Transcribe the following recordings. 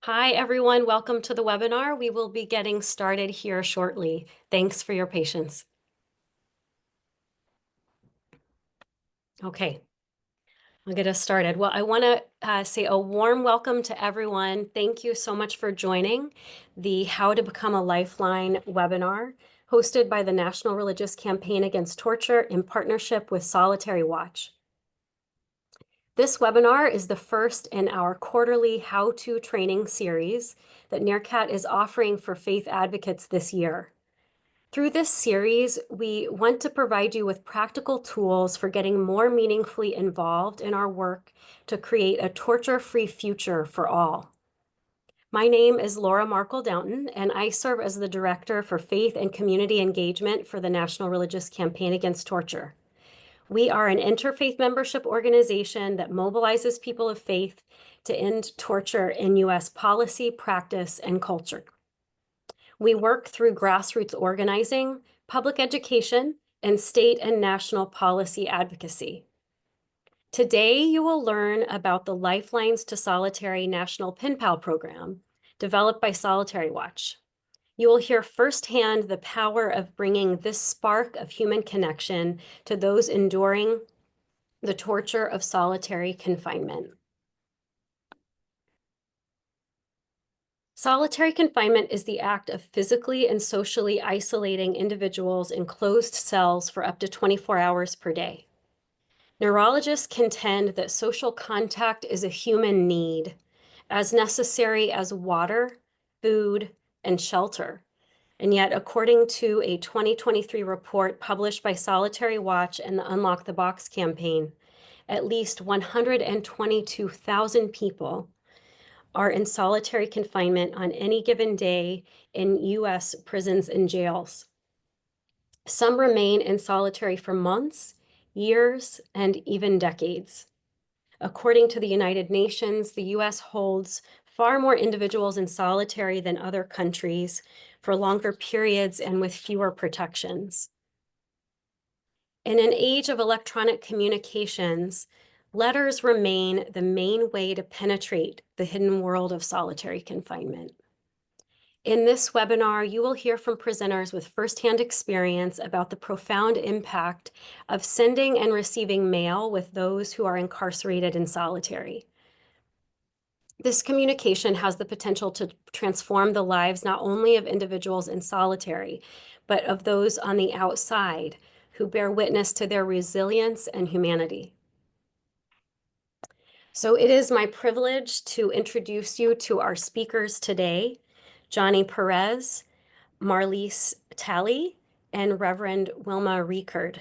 Hi, everyone. Welcome to the webinar. We will be getting started here shortly. Thanks for your patience. Okay, I'll get us started. Well, I want to say a warm welcome to everyone. Thank you so much for joining the How to Become a Lifeline webinar hosted by the National Religious Campaign Against Torture in partnership with Solitary Watch. This webinar is the first in our quarterly how-to training series that NRCAT is offering for faith advocates this year. Through this series, we want to provide you with practical tools for getting more meaningfully involved in our work to create a torture-free future for all. My name is Laura Markle Downton, and I serve as the Director for Faith and Community Engagement for the National Religious Campaign Against Torture. We are an interfaith membership organization that mobilizes people of faith to end torture in U.S. policy, practice, and culture. We work through grassroots organizing, public education, and state and national policy advocacy. Today, you will learn about the Lifelines to Solitary National Pen Pal program developed by Solitary Watch. You will hear firsthand the power of bringing this spark of human connection to those enduring the torture of solitary confinement. Solitary confinement is the act of physically and socially isolating individuals in closed cells for up to 24 hours per day. Neurologists contend that social contact is a human need, as necessary as water, food, and shelter. And yet, according to a 2023 report published by Solitary Watch and the Unlock the Box campaign, at least 122,000 people are in solitary confinement on any given day in U.S. prisons and jails. Some remain in solitary for months, years, and even decades. According to the United Nations, the U.S. holds far more individuals in solitary than other countries for longer periods and with fewer protections. In an age of electronic communications, letters remain the main way to penetrate the hidden world of solitary confinement. In this webinar, you will hear from presenters with firsthand experience about the profound impact of sending and receiving mail with those who are incarcerated in solitary. This communication has the potential to transform the lives not only of individuals in solitary, but of those on the outside who bear witness to their resilience and humanity. So it is my privilege to introduce you to our speakers today, Johnny Perez, Marlies Talay, and Reverend Wilma Reichard.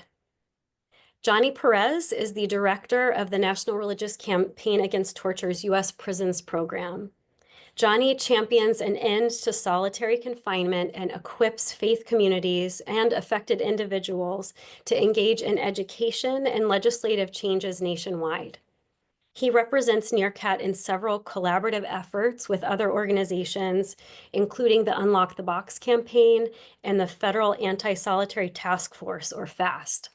Johnny Perez is the director of the National Religious Campaign Against Torture's U.S. Prisons Program. Johnny champions an end to solitary confinement and equips faith communities and affected individuals to engage in education and legislative changes nationwide. He represents NRCAT in several collaborative efforts with other organizations, including the Unlock the Box campaign and the Federal Anti-Solitary Task Force, or FAST.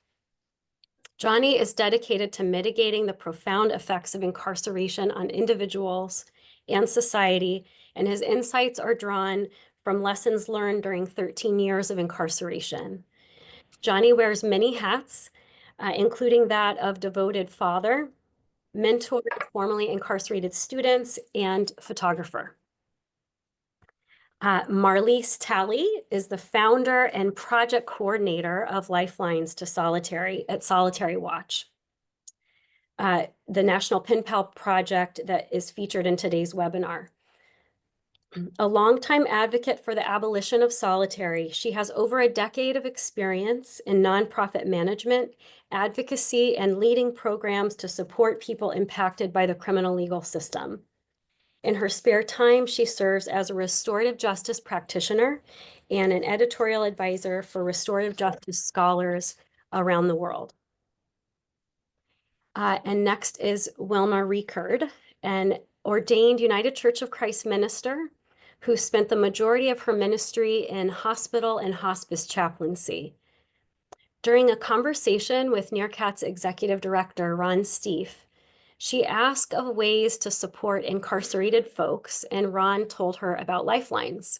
Johnny is dedicated to mitigating the profound effects of incarceration on individuals and society, and his insights are drawn from lessons learned during 13 years of incarceration. Johnny wears many hats, including that of devoted father, mentor of formerly incarcerated students, and photographer. Marlies Talay is the founder and project coordinator of Lifelines to Solitary at Solitary Watch, the National Pen Pal project that is featured in today's webinar. A longtime advocate for the abolition of solitary, she has over a decade of experience in nonprofit management, advocacy, and leading programs to support people impacted by the criminal legal system. In her spare time, she serves as a restorative justice practitioner and an editorial advisor for restorative justice scholars around the world. And next is Wilma Reichard, an ordained United Church of Christ minister who spent the majority of her ministry in hospital and hospice chaplaincy. During a conversation with NRCAT's executive director, Ron Stieff, She asked of ways to support incarcerated folks, and Ron told her about Lifelines.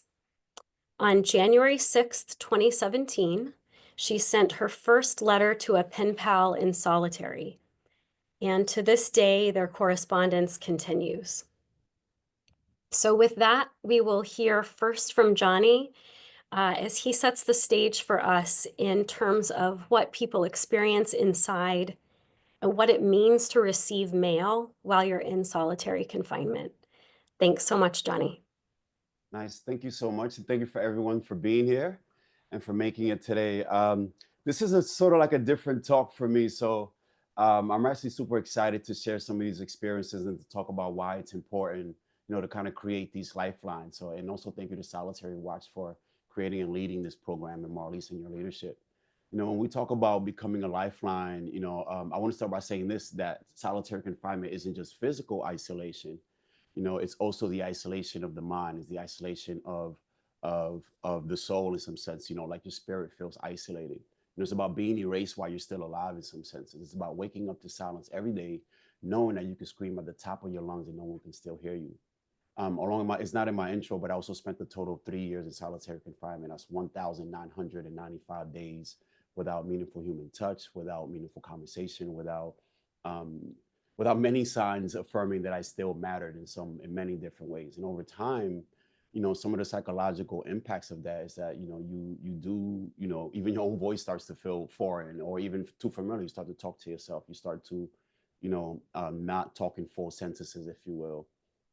On January 6th, 2017, she sent her first letter to a pen pal in solitary. And to this day, their correspondence continues. So with that, we will hear first from Johnny as he sets the stage for us in terms of what people experience inside and what it means to receive mail while you're in solitary confinement. Thanks so much, Johnny. Nice. Thank you so much. And thank you for everyone for being here and for making it today. This is a sort of like a different talk for me. So I'm actually super excited to share some of these experiences and to talk about why it's important, to kind of create these lifelines. So, and also thank you to Solitary Watch for creating and leading this program and Marlies and your leadership. When we talk about becoming a lifeline, I want to start by saying this, that solitary confinement isn't just physical isolation. It's also the isolation of the mind, it's the isolation of the soul in some sense. Like your spirit feels isolated. It's about being erased while you're still alive in some senses. It's about waking up to silence every day, knowing that you can scream at the top of your lungs and no one can still hear you. It's not in my intro, but I also spent a total of 3 years in solitary confinement. That's 1,995 days without meaningful human touch, without meaningful conversation, um, without many signs affirming that I still mattered in many different ways. And over time, some of the psychological impacts of that is that you do even your own voice starts to feel foreign or even too familiar. You start to talk to yourself. You start to not talk in full sentences, if you will.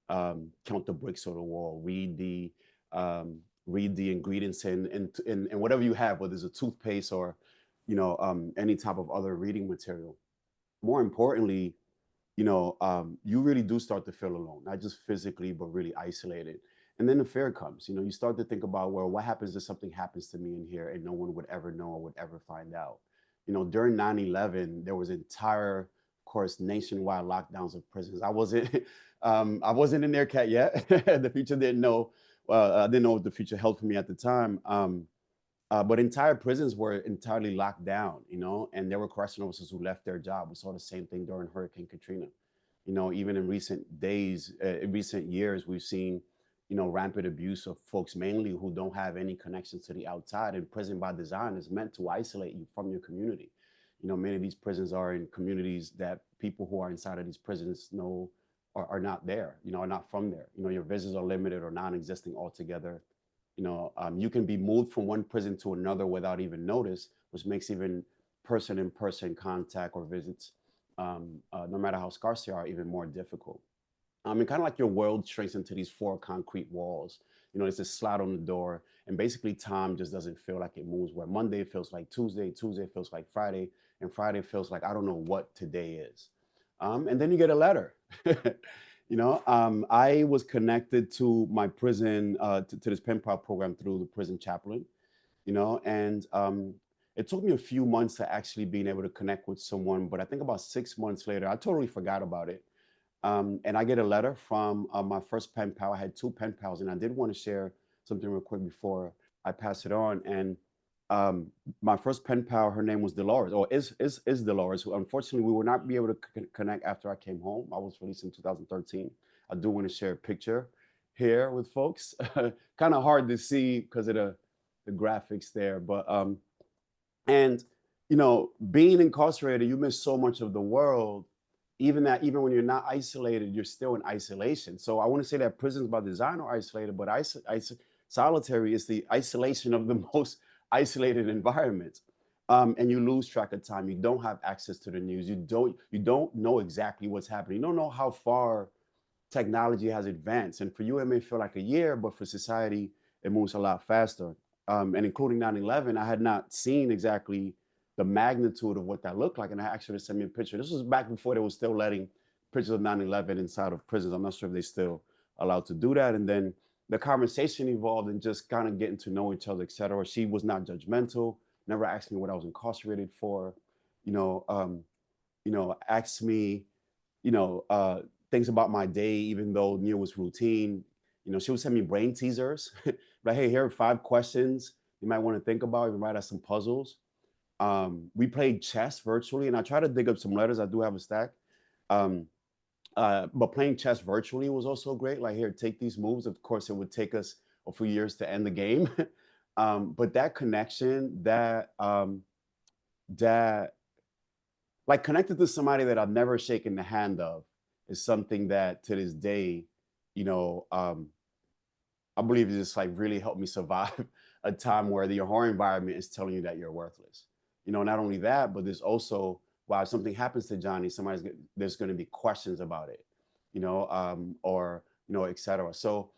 Count the bricks on the wall. Read the ingredients in whatever you have, whether it's a toothpaste or any type of other reading material. More importantly, you really do start to feel alone, not just physically, but really isolated. And then the fear comes. You start to think about, well, what happens if something happens to me in here and no one would ever know or would ever find out? During 9/11, there was entire, of course, nationwide lockdowns of prisons. I wasn't in NRCAT yet. The future didn't know. I didn't know what the future held for me at the time. But entire prisons were entirely locked down, and there were correctional officers who left their job. We saw the same thing during Hurricane Katrina. Even in recent years, we've seen, rampant abuse of folks mainly who don't have any connections to the outside. And prison by design is meant to isolate you from your community. Many of these prisons are in communities that people who are inside of these prisons know are not there, are not from there. Your visits are limited or non-existing altogether. You can be moved from one prison to another without even notice, which makes even person-in-person contact or visits, no matter how scarce they are, even more difficult. And kind of like your world shrinks into these four concrete walls. There's this slot on the door, and basically time just doesn't feel like it moves. Where Monday feels like Tuesday, Tuesday feels like Friday, and Friday feels like I don't know what today is. And then you get a letter. I was connected to my prison, to this pen pal program through the prison chaplain, and it took me a few months to actually being able to connect with someone. But I think about 6 months later, I totally forgot about it. And I get a letter from my first pen pal. I had two pen pals, and I did want to share something real quick before I pass it on. And my first pen pal, her name was Dolores, or is Dolores. Who unfortunately we will not be able to connect after I came home. I was released in 2013. I do want to share a picture here with folks. Kind of hard to see because of the graphics there, but and being incarcerated, you miss so much of the world. Even when you're not isolated, you're still in isolation. So I want to say that prisons by design are isolated, but solitary is the isolation of the most isolated environment. And you lose track of time. You don't have access to the news. You don't know exactly what's happening. You don't know how far technology has advanced. And for you, it may feel like a year, but for society, it moves a lot faster. And including 9/11, I had not seen exactly the magnitude of what that looked like. And I actually sent me a picture. This was back before they were still letting pictures of 9/11 inside of prisons. I'm not sure if they still allowed to do that. And then the conversation evolved and just kind of getting to know each other, et cetera. She was not judgmental, never asked me what I was incarcerated for, you know, um, asked me, things about my day, even though knew it was routine. She would send me brain teasers, like, hey, here are 5 questions you might want to think about. You might have some puzzles. We played chess virtually, and I try to dig up some letters. I do have a stack. Um, But playing chess virtually was also great. Like, here, take these moves. Of course, it would take us a few years to end the game. But that connection, that like connected to somebody that I've never shaken the hand of, is something that to this day, you know, I believe it just like really helped me survive a time where the horror environment is telling you that you're worthless. You know, not only that, but there's also, while something happens to Johnny, there's going to be questions about it, or et cetera. So,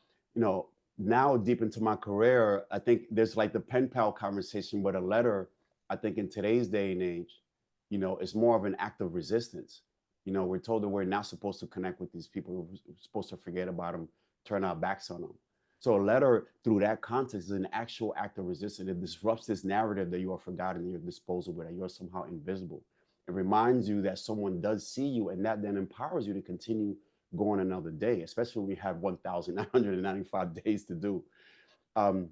now deep into my career, I think there's like the pen pal conversation, but a letter, I think in today's day and age, is more of an act of resistance. We're told that we're not supposed to connect with these people. We're supposed to forget about them, turn our backs on them. So a letter through that context is an actual act of resistance. It disrupts this narrative that you are forgotten, you're disposable, that you're somehow invisible. It reminds you that someone does see you, and that then empowers you to continue going another day, especially when you have 1,995 days to do. Um,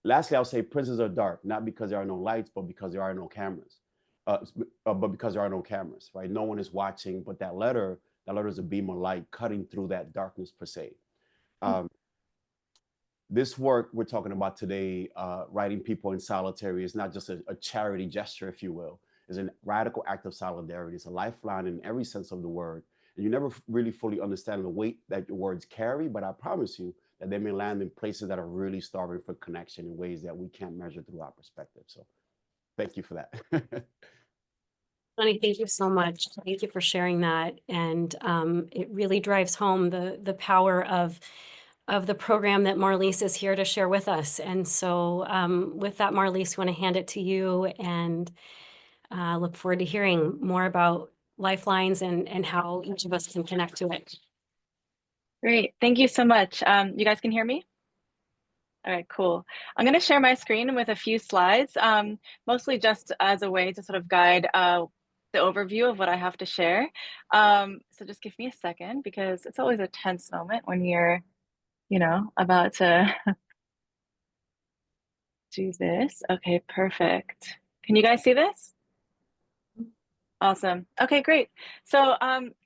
Lastly, I'll say prisons are dark, not because there are no lights, but because there are no cameras. But because there are no cameras, right? No one is watching, but that letter is a beam of light cutting through that darkness per se. This work we're talking about today, writing people in solitary, is not just a charity gesture, if you will. It's a radical act of solidarity. It's a lifeline in every sense of the word. And you never really fully understand the weight that your words carry, but I promise you that they may land in places that are really starving for connection in ways that we can't measure through our perspective. So thank you for that. Johnny, thank you so much. Thank you for sharing that. And it really drives home the power of the program that Marlies is here to share with us. And so with that, Marlies, I want to hand it to you, and look forward to hearing more about Lifelines and how each of us can connect to it. Great. Thank you so much. You guys can hear me? All right, cool. I'm going to share my screen with a few slides, mostly just as a way to sort of guide the overview of what I have to share. So just give me a second, because it's always a tense moment when you're, about to do this. Okay, perfect. Can you guys see this? Awesome. Okay, great. So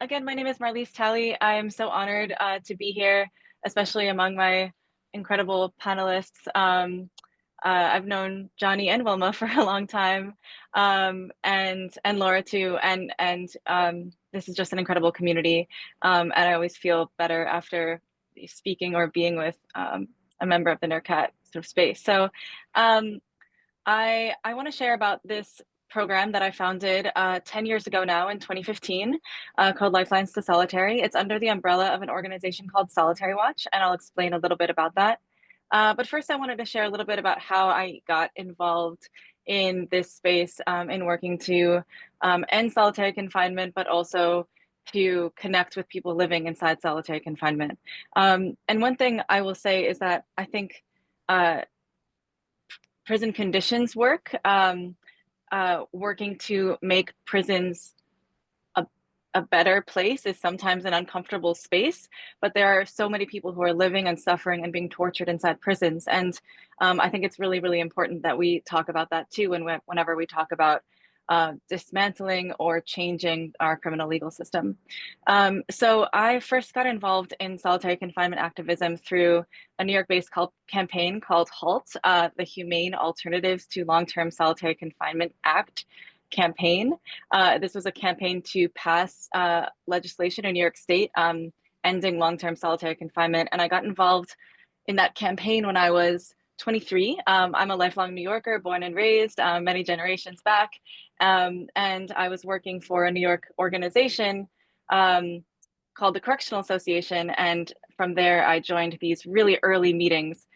again, my name is Marlies Talay. I am so honored to be here, especially among my incredible panelists. I've known Johnny and Wilma for a long time, and Laura too. And this is just an incredible community. And I always feel better after speaking or being with a member of the NRCAT sort of space. So I want to share about this program that I founded 10 years ago now in 2015 called Lifelines to Solitary. It's under the umbrella of an organization called Solitary Watch, and I'll explain a little bit about that. But first, I wanted to share a little bit about how I got involved in this space in working to end solitary confinement, but also to connect with people living inside solitary confinement. And one thing I will say is that I think prison conditions work, working to make prisons a better place is sometimes an uncomfortable space, but there are so many people who are living and suffering and being tortured inside prisons. And I think it's really, really important that we talk about that too, whenever we talk about dismantling or changing our criminal legal system. So I first got involved in solitary confinement activism through a New York-based campaign called HALT, the Humane Alternatives to Long-Term Solitary Confinement Act campaign. This was a campaign to pass legislation in New York State ending long-term solitary confinement. And I got involved in that campaign when I was 23. I'm a lifelong New Yorker, born and raised many generations back. And I was working for a New York organization called the Correctional Association. And from there, I joined these really early meetings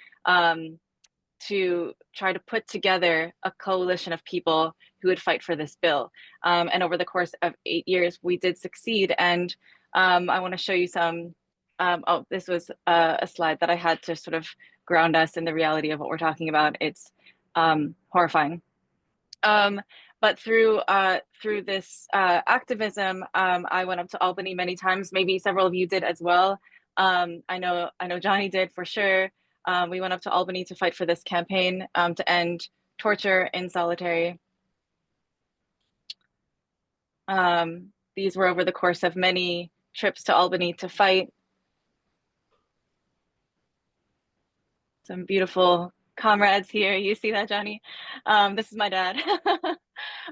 to try to put together a coalition of people who would fight for this bill. And over the course of 8 years, we did succeed. And I want to show you some, this was a slide that I had to sort of ground us in the reality of what we're talking about. It's horrifying. But through this activism, I went up to Albany many times. Maybe several of you did as well. I know Johnny did for sure. We went up to Albany to fight for this campaign to end torture in solitary. These were over the course of many trips to Albany to fight. Some beautiful comrades here. You see that, Johnny? This is my dad.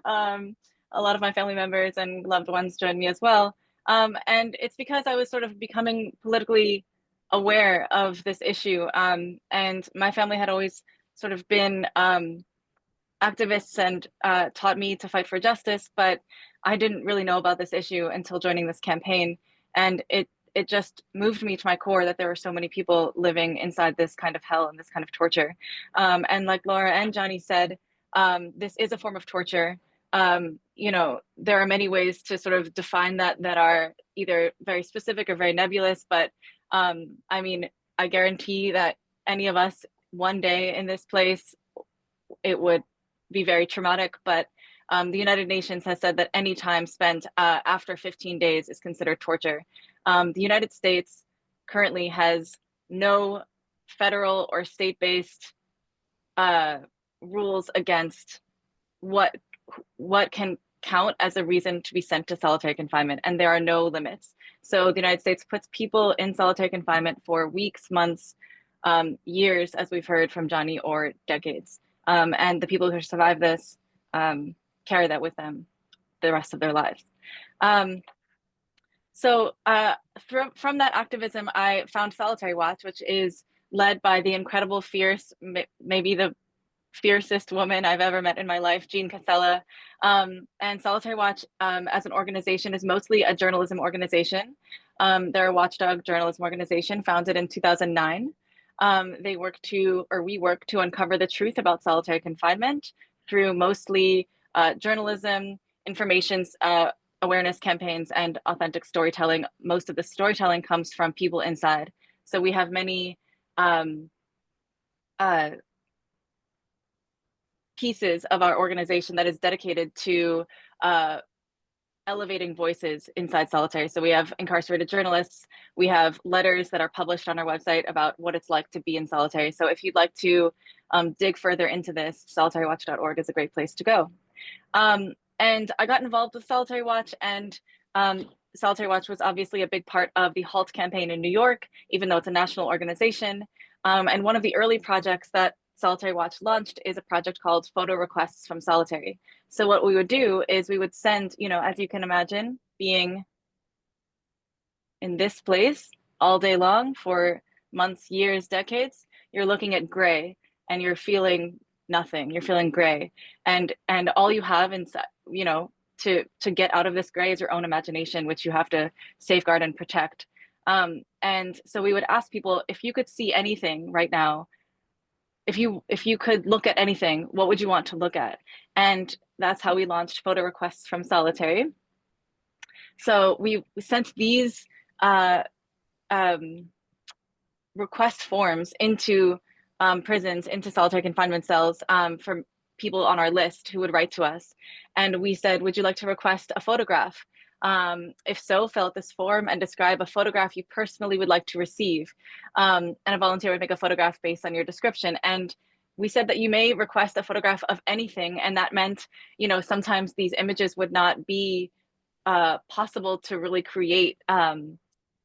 A lot of my family members and loved ones joined me as well. And it's because I was sort of becoming politically aware of this issue. And my family had always sort of been activists and taught me to fight for justice, but I didn't really know about this issue until joining this campaign. And it just moved me to my core that there were so many people living inside this kind of hell and this kind of torture. And like Laura and Johnny said, this is a form of torture. You know, there are many ways to sort of define that are either very specific or very nebulous, but I mean, I guarantee that any of us one day in this place, it would be very traumatic, but the United Nations has said that any time spent after 15 days is considered torture. The United States currently has no federal or state-based rules against what can count as a reason to be sent to solitary confinement, and there are no limits. So the United States puts people in solitary confinement for weeks, months, years, as we've heard from Johnny, or decades. And the people who survive this carry that with them the rest of their lives. So from that activism, I found Solitary Watch, which is led by the incredible, fierce, maybe the fiercest woman I've ever met in my life, Jean Casella. And Solitary Watch as an organization is mostly a journalism organization. They're a watchdog journalism organization founded in 2009. We work to uncover the truth about solitary confinement through mostly journalism, information awareness campaigns, and authentic storytelling. Most of the storytelling comes from people inside. So we have many pieces of our organization that is dedicated to elevating voices inside solitary. So we have incarcerated journalists, we have letters that are published on our website about what it's like to be in solitary. So if you'd like to dig further into this, solitarywatch.org is a great place to go. And I got involved with Solitary Watch, and Solitary Watch was obviously a big part of the HALT campaign in New York, even though it's a national organization. And one of the early projects that Solitary Watch launched is a project called Photo Requests from Solitary. So what we would do is we would send, you know, as you can imagine, being in this place all day long for months, years, decades, you're looking at gray and you're feeling nothing, you're feeling gray. And all you have inside, you know, to get out of this gray is your own imagination, which you have to safeguard and protect. And so we would ask people, if you could see anything right now, if you could look at anything, what would you want to look at? And that's how we launched Photo Requests from Solitary. So we sent these request forms into prisons, into solitary confinement cells from people on our list who would write to us. And we said, would you like to request a photograph? If so, fill out this form and describe a photograph you personally would like to receive. And a volunteer would make a photograph based on your description. And we said that you may request a photograph of anything. And that meant, you know, sometimes these images would not be possible to really create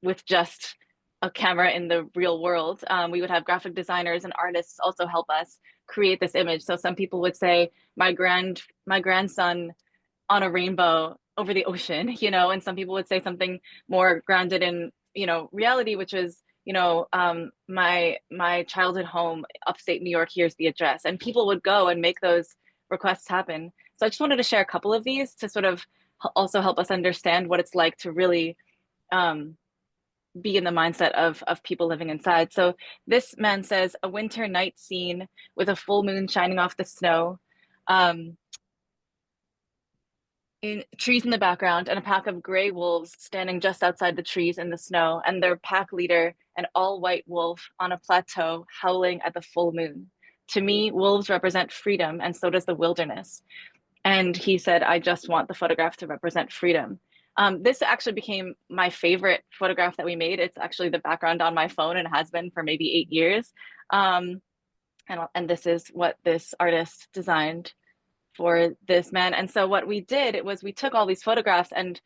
with just a camera in the real world. We would have graphic designers and artists also help us create this image. So some people would say, my grandson on a rainbow over the ocean, you know, and some people would say something more grounded in, you know, reality, which is, you know, my childhood home, upstate New York, here's the address. And people would go and make those requests happen. So I just wanted to share a couple of these to sort of also help us understand what it's like to really be in the mindset of people living inside. So this man says, a winter night scene with a full moon shining off the snow, in trees in the background, and a pack of gray wolves standing just outside the trees in the snow, and their pack leader, an all-white wolf on a plateau howling at the full moon. To me, wolves represent freedom, and so does the wilderness. And he said, I just want the photograph to represent freedom. This actually became my favorite photograph that we made. It's actually the background on my phone and has been for maybe 8 years. And this is what this artist designed for this man. And so what we did was we took all these photographs and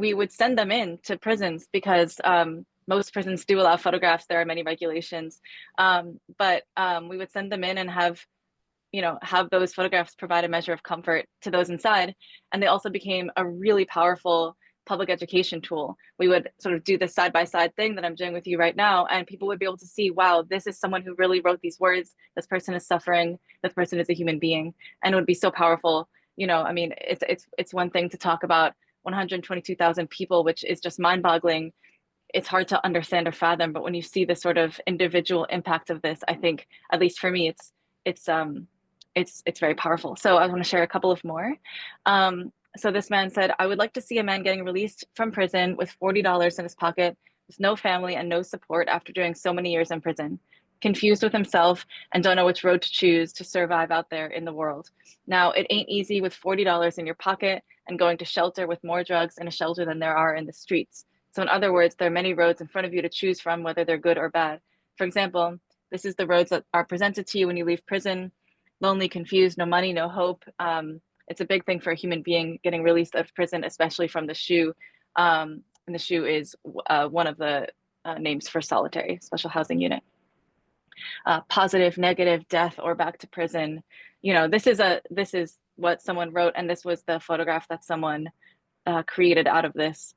we would send them in to prisons because most prisons do allow photographs. There are many regulations, but we would send them in and have those photographs provide a measure of comfort to those inside. And they also became a really powerful public education tool. We would sort of do this side-by-side thing that I'm doing with you right now, and people would be able to see, wow, this is someone who really wrote these words. This person is suffering. This person is a human being, and it would be so powerful. I mean, it's one thing to talk about 122,000 people, which is just mind-boggling. It's hard to understand or fathom, but when you see the sort of individual impact of this, I think, at least for me, it's very powerful. So I want to share a couple of more. So this man said, I would like to see a man getting released from prison with $40 in his pocket, with no family and no support after doing so many years in prison, confused with himself and don't know which road to choose to survive out there in the world. Now, it ain't easy with $40 in your pocket and going to shelter with more drugs in a shelter than there are in the streets. So in other words, there are many roads in front of you to choose from, whether they're good or bad. For example, this is the roads that are presented to you when you leave prison: lonely, confused, no money, no hope. It's a big thing for a human being getting released out of prison, especially from the SHU. And the SHU is one of the names for solitary, special housing unit. Positive, negative, death, or back to prison. This is what someone wrote, and this was the photograph that someone created out of this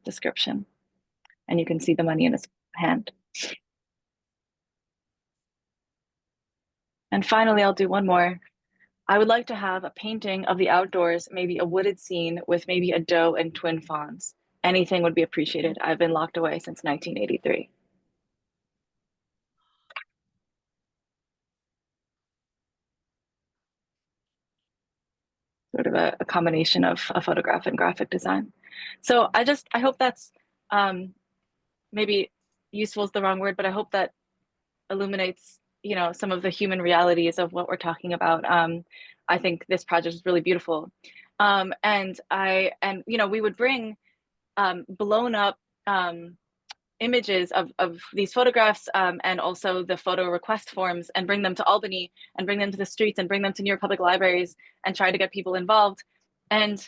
description. And you can see the money in his hand. And finally, I'll do one more. I would like to have a painting of the outdoors, maybe a wooded scene with maybe a doe and twin fawns. Anything would be appreciated. I've been locked away since 1983. Sort of a combination of a photograph and graphic design. So I hope that's maybe useful is the wrong word, but I hope that illuminates some of the human realities of what we're talking about. I think this project is really beautiful. And we would bring blown up images of these photographs and also the photo request forms, and bring them to Albany and bring them to the streets and bring them to New York public libraries and try to get people involved. And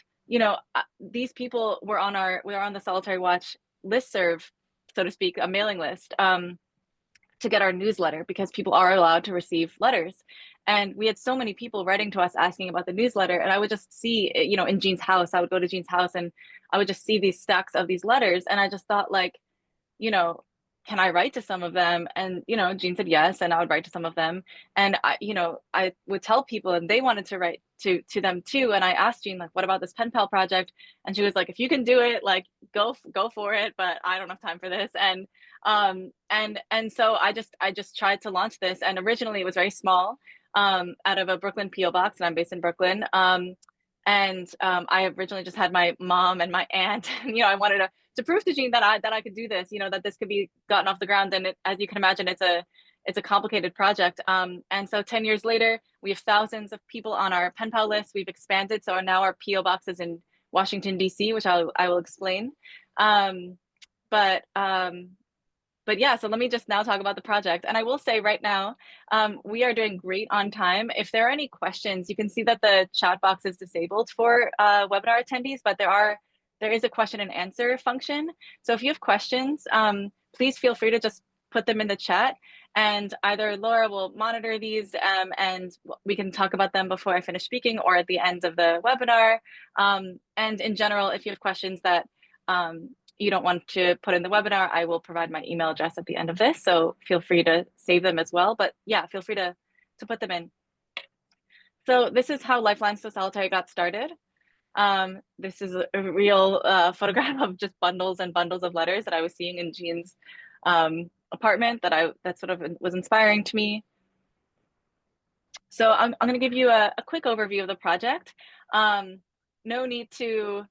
these people were on the Solitary Watch listserv, so to speak, a mailing list, to get our newsletter, because people are allowed to receive letters. And we had so many people writing to us asking about the newsletter, and I would just see, in Jean's house, I would go to Jean's house and I would just see these stacks of these letters, and I just thought, like, can I write to some of them? And Jean said yes, and I would write to some of them, and I would tell people, and they wanted to write to them too. And I asked Jean, like, what about this pen pal project? And she was like, if you can do it, like, go for it, but I don't have time for this. And so I just tried to launch this, and originally it was very small, out of a Brooklyn PO box, and I'm based in Brooklyn. I originally just had my mom and my aunt, and I wanted to prove to Jean that I could do this, that this could be gotten off the ground. And as you can imagine, it's a complicated project. And so 10 years later, we have thousands of people on our pen pal list. We've expanded, so now our PO box is in Washington, D.C., which I will explain. But yeah, so let me just now talk about the project. And I will say right now, we are doing great on time. If there are any questions, you can see that the chat box is disabled for webinar attendees, but there is a question and answer function. So if you have questions, please feel free to just put them in the chat, and either Laura will monitor these and we can talk about them before I finish speaking or at the end of the webinar. And in general, if you have questions that you don't want to put in the webinar, I will provide my email address at the end of this, so feel free to save them as well. But yeah, feel free to put them in. So this is how Lifelines to Solitary got started. This is a real photograph of just bundles and bundles of letters that I was seeing in Jean's apartment that sort of was inspiring to me. So I'm going to give you a quick overview of the project. No need to,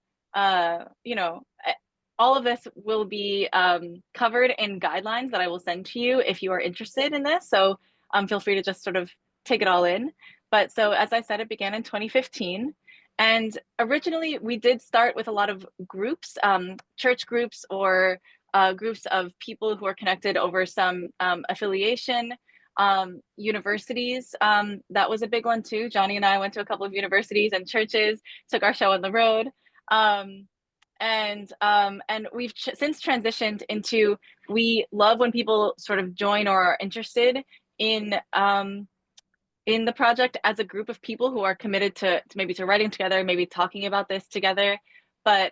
all of this will be covered in guidelines that I will send to you if you are interested in this. So feel free to just sort of take it all in. But so as I said, it began in 2015. And originally we did start with a lot of groups, church groups, or groups of people who are connected over some affiliation. Universities, that was a big one too. Johnny and I went to a couple of universities and churches, took our show on the road. And we've since transitioned into, we love when people sort of join or are interested in the project as a group of people who are committed to maybe to writing together, maybe talking about this together. But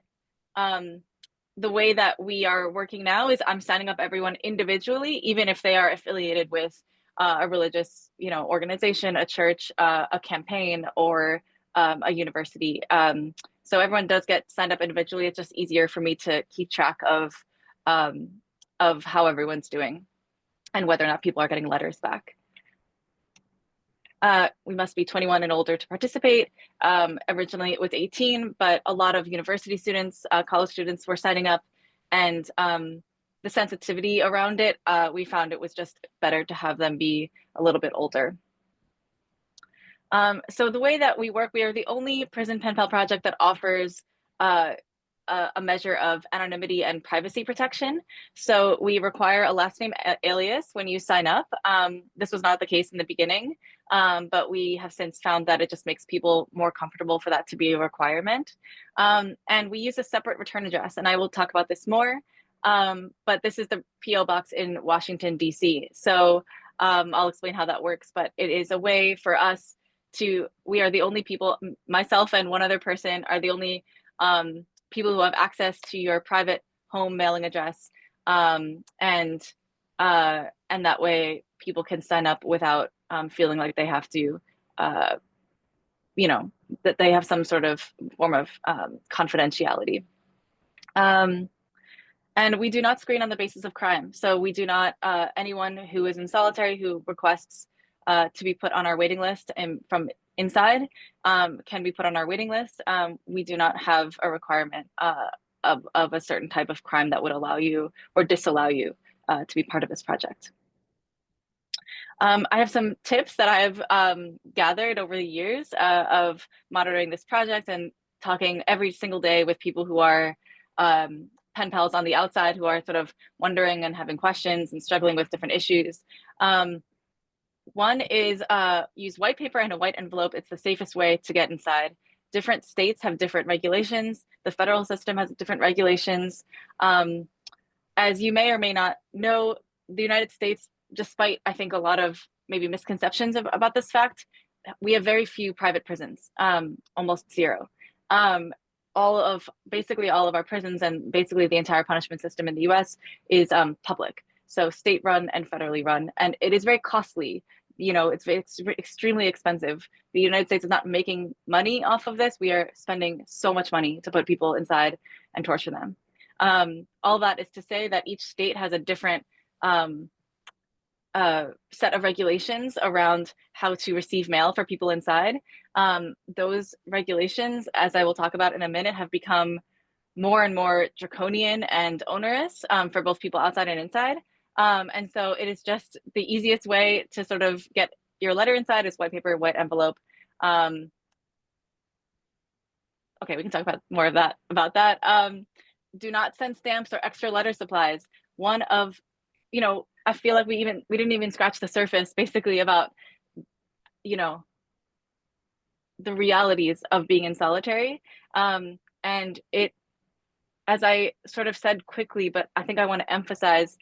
the way that we are working now is I'm signing up everyone individually, even if they are affiliated with a religious, organization, a church, a campaign, or a university. So everyone does get signed up individually. It's just easier for me to keep track of how everyone's doing and whether or not people are getting letters back. We must be 21 and older to participate. Originally it was 18, but a lot of university students, college students were signing up, and the sensitivity around it, we found it was just better to have them be a little bit older. So the way that we work, we are the only prison pen pal project that offers a measure of anonymity and privacy protection. So we require a last name alias when you sign up. This was not the case in the beginning, but we have since found that it just makes people more comfortable for that to be a requirement. And we use a separate return address, and I will talk about this more. But this is the PO box in Washington, DC. So I'll explain how that works, but it is a way for us to, we are the only people, myself and one other person are the only people who have access to your private home mailing address. And that way people can sign up without feeling like they have to, that they have some sort of form of confidentiality. And we do not screen on the basis of crime. So we do not, anyone who is in solitary who requests to be put on our waiting list and from inside can be put on our waiting list. We do not have a requirement of a certain type of crime that would allow you or disallow you to be part of this project. I have some tips that I've gathered over the years of monitoring this project and talking every single day with people who are pen pals on the outside, who are sort of wondering and having questions and struggling with different issues. One is use white paper and a white envelope. It's the safest way to get inside. Different states have different regulations. The federal system has different regulations. As you may or may not know, the United States, despite I think a lot of maybe misconceptions about this fact, we have very few private prisons, almost zero. Basically all of our prisons and basically the entire punishment system in the US is public. So state run and federally run, and it is very costly. It's extremely expensive. The United States is not making money off of this. We are spending so much money to put people inside and torture them. All that is to say that each state has a different set of regulations around how to receive mail for people inside. Those regulations, as I will talk about in a minute, have become more and more draconian and onerous for both people outside and inside. And so it is just the easiest way to sort of get your letter inside is white paper, white envelope. Okay, we can talk about more of that, about that. Do not send stamps or extra letter supplies. One of, I feel like we didn't even scratch the surface basically about, the realities of being in solitary. And it, as I sort of said quickly, but I think I want to emphasize,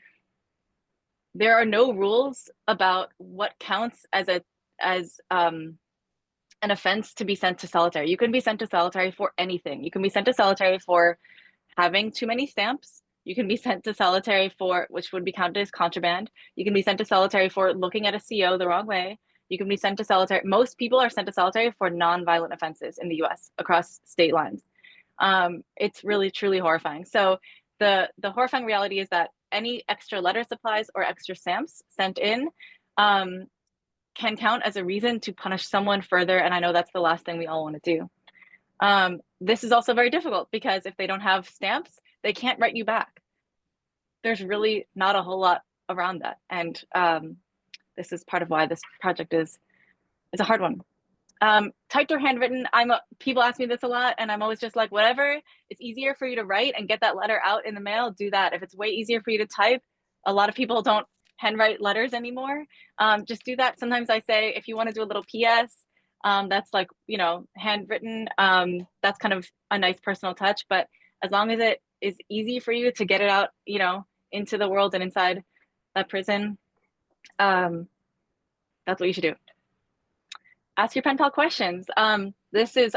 there are no rules about what counts as an offense to be sent to solitary. You can be sent to solitary for anything. You can be sent to solitary for having too many stamps. You can be sent to solitary for, which would be counted as contraband. You can be sent to solitary for looking at a CO the wrong way. You can be sent to solitary. Most people are sent to solitary for non-violent offenses in the US across state lines. It's really, truly horrifying. So the horrifying reality is that any extra letter supplies or extra stamps sent in can count as a reason to punish someone further. And I know that's the last thing we all want to do. This is also very difficult because if they don't have stamps, they can't write you back. There's really not a whole lot around that. And this is part of why this project is a hard one. Typed or handwritten, people ask me this a lot, and I'm always just like, whatever, it's easier for you to write and get that letter out in the mail, do that. If it's way easier for you to type, a lot of people don't handwrite letters anymore. Just do that. Sometimes I say, if you want to do a little PS, that's like, handwritten, that's kind of a nice personal touch. But as long as it is easy for you to get it out, into the world and inside that prison, that's what you should do. Ask your pen pal questions. This is,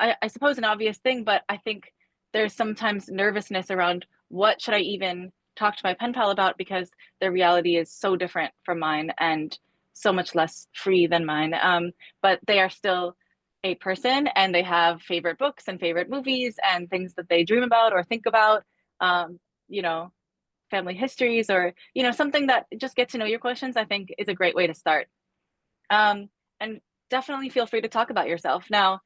I suppose an obvious thing, but I think there's sometimes nervousness around what should I even talk to my pen pal about, because their reality is so different from mine and so much less free than mine. But they are still a person, and they have favorite books and favorite movies and things that they dream about or think about, family histories, or, something that just get to know your questions, I think is a great way to start. And definitely feel free to talk about yourself. Now,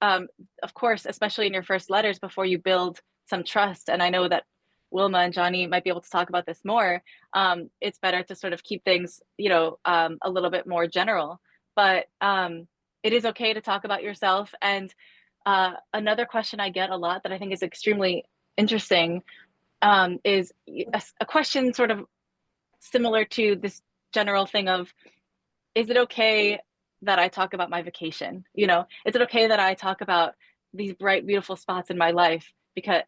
of course, especially in your first letters, before you build some trust, and I know that Wilma and Johnny might be able to talk about this more, it's better to sort of keep things, a little bit more general. But it is okay to talk about yourself. And another question I get a lot that I think is extremely interesting is a question sort of similar to this general thing of, is it okay that I talk about my vacation? Is it okay that I talk about these bright, beautiful spots in my life?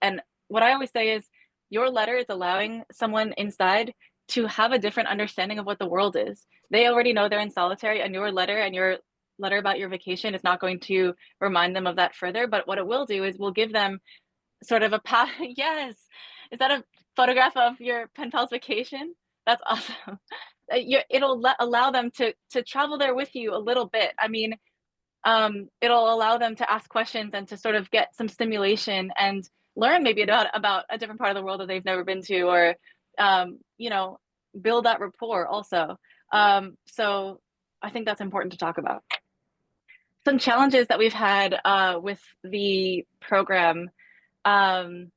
And what I always say is, your letter is allowing someone inside to have a different understanding of what the world is. They already know they're in solitary, and your letter about your vacation is not going to remind them of that further. But what it will do is, we'll give them sort of a path. Yes. Is that a photograph of your pen pal's vacation? That's awesome. It'll allow them to travel there with you a little bit. I mean, it'll allow them to ask questions and to sort of get some stimulation and learn maybe about a different part of the world that they've never been to, or, build that rapport also. So I think that's important to talk about. Some challenges that we've had with the program, and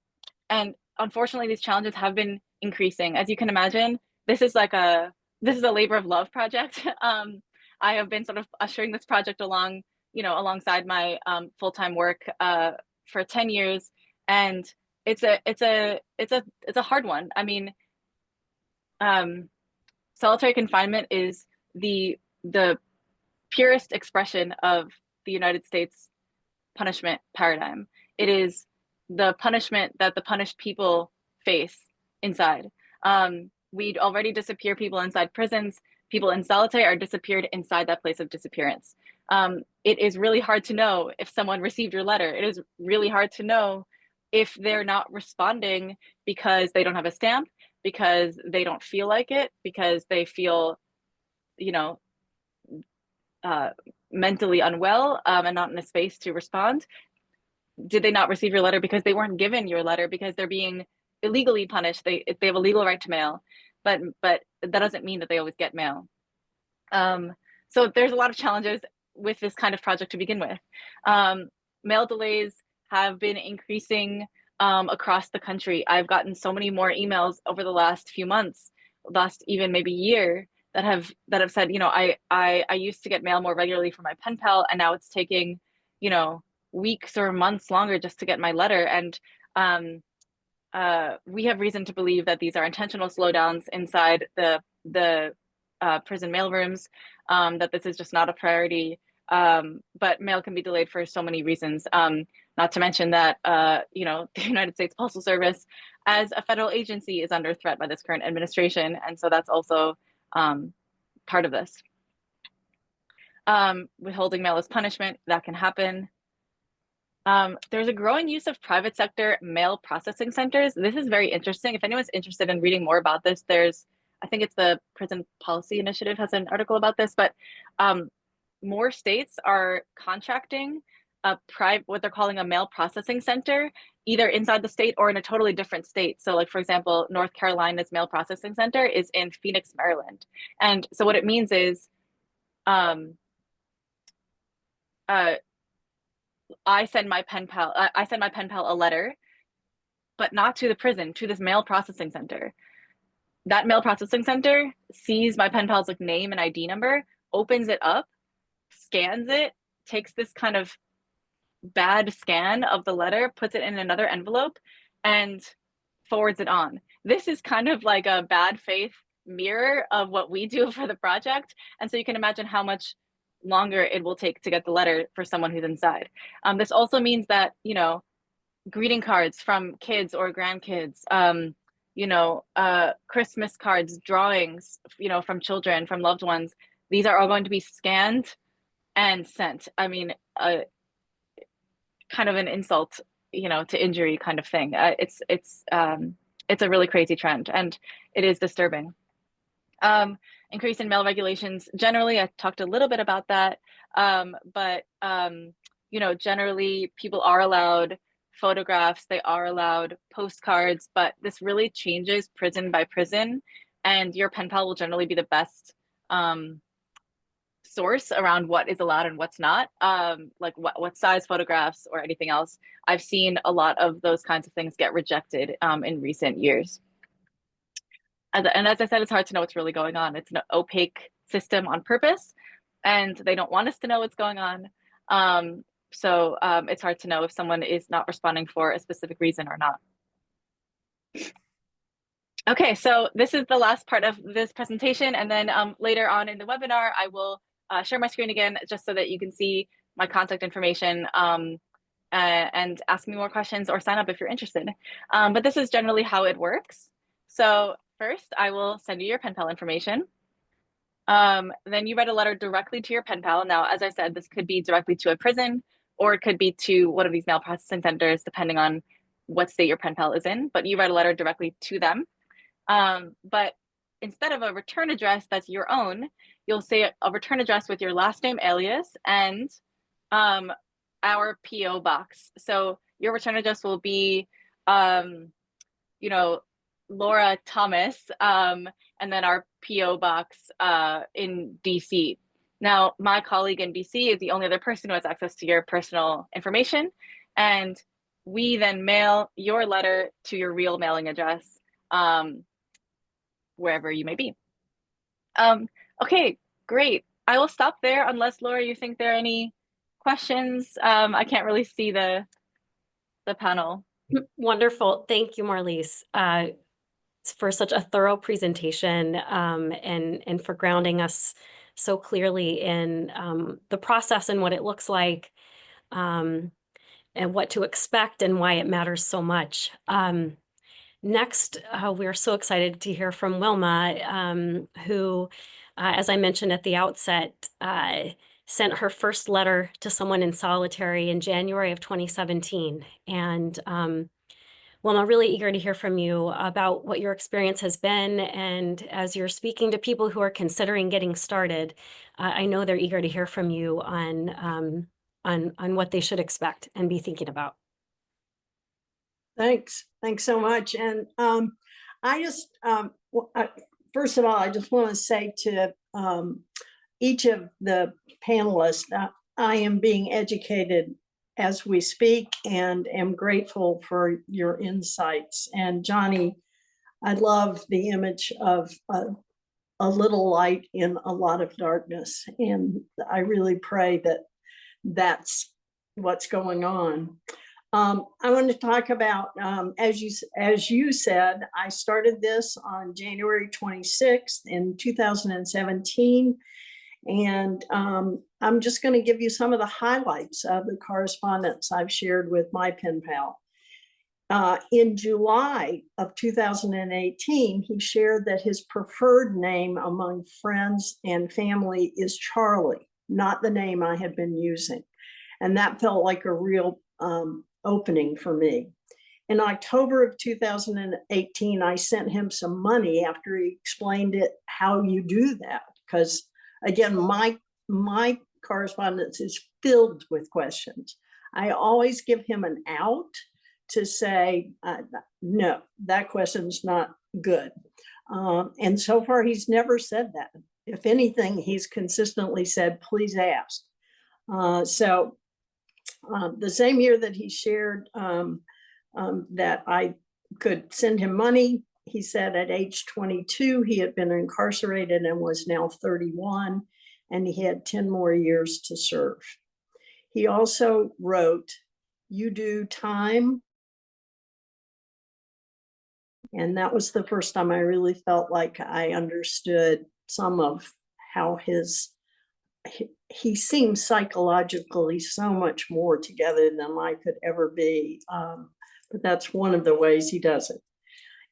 unfortunately, these challenges have been increasing. As you can imagine, this is a labor of love project. I have been sort of ushering this project along, alongside my full-time work for 10 years, and it's a hard one. I mean, solitary confinement is the purest expression of the United States punishment paradigm. It is the punishment that the punished people face inside. We'd already disappear people inside prisons. People in solitary are disappeared inside that place of disappearance. It is really hard to know if someone received your letter. It is really hard to know if they're not responding because they don't have a stamp, because they don't feel like it, because they feel, mentally unwell and not in a space to respond. Did they not receive your letter because they weren't given your letter, because they're being illegally punished? They have a legal right to mail, but that doesn't mean that they always get mail. So there's a lot of challenges with this kind of project to begin with. Mail delays have been increasing across the country. I've gotten so many more emails over the last few months, last even maybe year, that have said, I used to get mail more regularly from my pen pal, and now it's taking, weeks or months longer just to get my letter. And we have reason to believe that these are intentional slowdowns inside the prison mailrooms, that this is just not a priority. But mail can be delayed for so many reasons. Not to mention that, the United States Postal Service, as a federal agency, is under threat by this current administration. And so that's also part of this. Withholding mail as punishment, that can happen. There's a growing use of private sector mail processing centers. This is very interesting. If anyone's interested in reading more about this, I think it's the Prison Policy Initiative has an article about this, but more states are contracting what they're calling a mail processing center, either inside the state or in a totally different state. So like, for example, North Carolina's mail processing center is in Phoenix, Maryland. And so what it means is, I send my pen pal a letter, but not to the prison, to this mail processing center. That mail processing center sees my pen pal's name and ID number, opens it up, scans it, takes this kind of bad scan of the letter, puts it in another envelope, and forwards it on. This is kind of like a bad faith mirror of what we do for the project. And so you can imagine how much longer it will take to get the letter for someone who's inside. This also means that, greeting cards from kids or grandkids, Christmas cards, drawings, from children, from loved ones, these are all going to be scanned and sent. I mean, kind of an insult, to injury kind of thing. It's a really crazy trend, and it is disturbing. Increase in mail regulations. Generally, I talked a little bit about that, but generally people are allowed photographs, they are allowed postcards, but this really changes prison by prison, and your pen pal will generally be the best source around what is allowed and what's not, like what size photographs or anything else. I've seen a lot of those kinds of things get rejected in recent years. And as I said, it's hard to know what's really going on. It's an opaque system on purpose, and they don't want us to know what's going on. So it's hard to know if someone is not responding for a specific reason or not. Okay, so this is the last part of this presentation, and then later on in the webinar, I will share my screen again just so that you can see my contact information and ask me more questions or sign up if you're interested. But this is generally how it works. So first, I will send you your pen pal information. Then you write a letter directly to your pen pal. Now, as I said, this could be directly to a prison, or it could be to one of these mail processing centers, depending on what state your pen pal is in, but you write a letter directly to them. But instead of a return address that's your own, you'll say a return address with your last name, alias, and our PO box. So your return address will be, Laura Thomas, and then our PO box in DC. Now, my colleague in DC is the only other person who has access to your personal information, and we then mail your letter to your real mailing address, wherever you may be. Okay, great. I will stop there unless, Laura, you think there are any questions. I can't really see the panel. Wonderful. Thank you, Marlies, for such a thorough presentation and for grounding us so clearly in the process and what it looks like and what to expect and why it matters so much. Next, we're so excited to hear from Wilma, who, as I mentioned at the outset, sent her first letter to someone in solitary in January of 2017. And Wilma, really eager to hear from you about what your experience has been. And as you're speaking to people who are considering getting started, I know they're eager to hear from you on what they should expect and be thinking about. Thanks so much. And I just, first of all, I just want to say to each of the panelists, I am being educated as we speak and am grateful for your insights. And Johnny, I love the image of a little light in a lot of darkness. And I really pray that that's what's going on. I want to talk about, as you said, I started this on January 26th in 2017. And I'm just going to give you some of the highlights of the correspondence I've shared with my pen pal. In July of 2018, he shared that his preferred name among friends and family is Charlie, not the name I had been using. And that felt like a real opening for me. In October of 2018, I sent him some money after he explained how you do that. Because again, my correspondence is filled with questions. I always give him an out to say, no, that question's not good. And so far, he's never said that. If anything, he's consistently said, please ask. So the same year that he shared that I could send him money, he said at age 22, he had been incarcerated and was now 31, and he had 10 more years to serve. He also wrote, you do time And that was the first time I really felt like I understood some of how he seemed psychologically so much more together than I could ever be. But that's one of the ways he does it.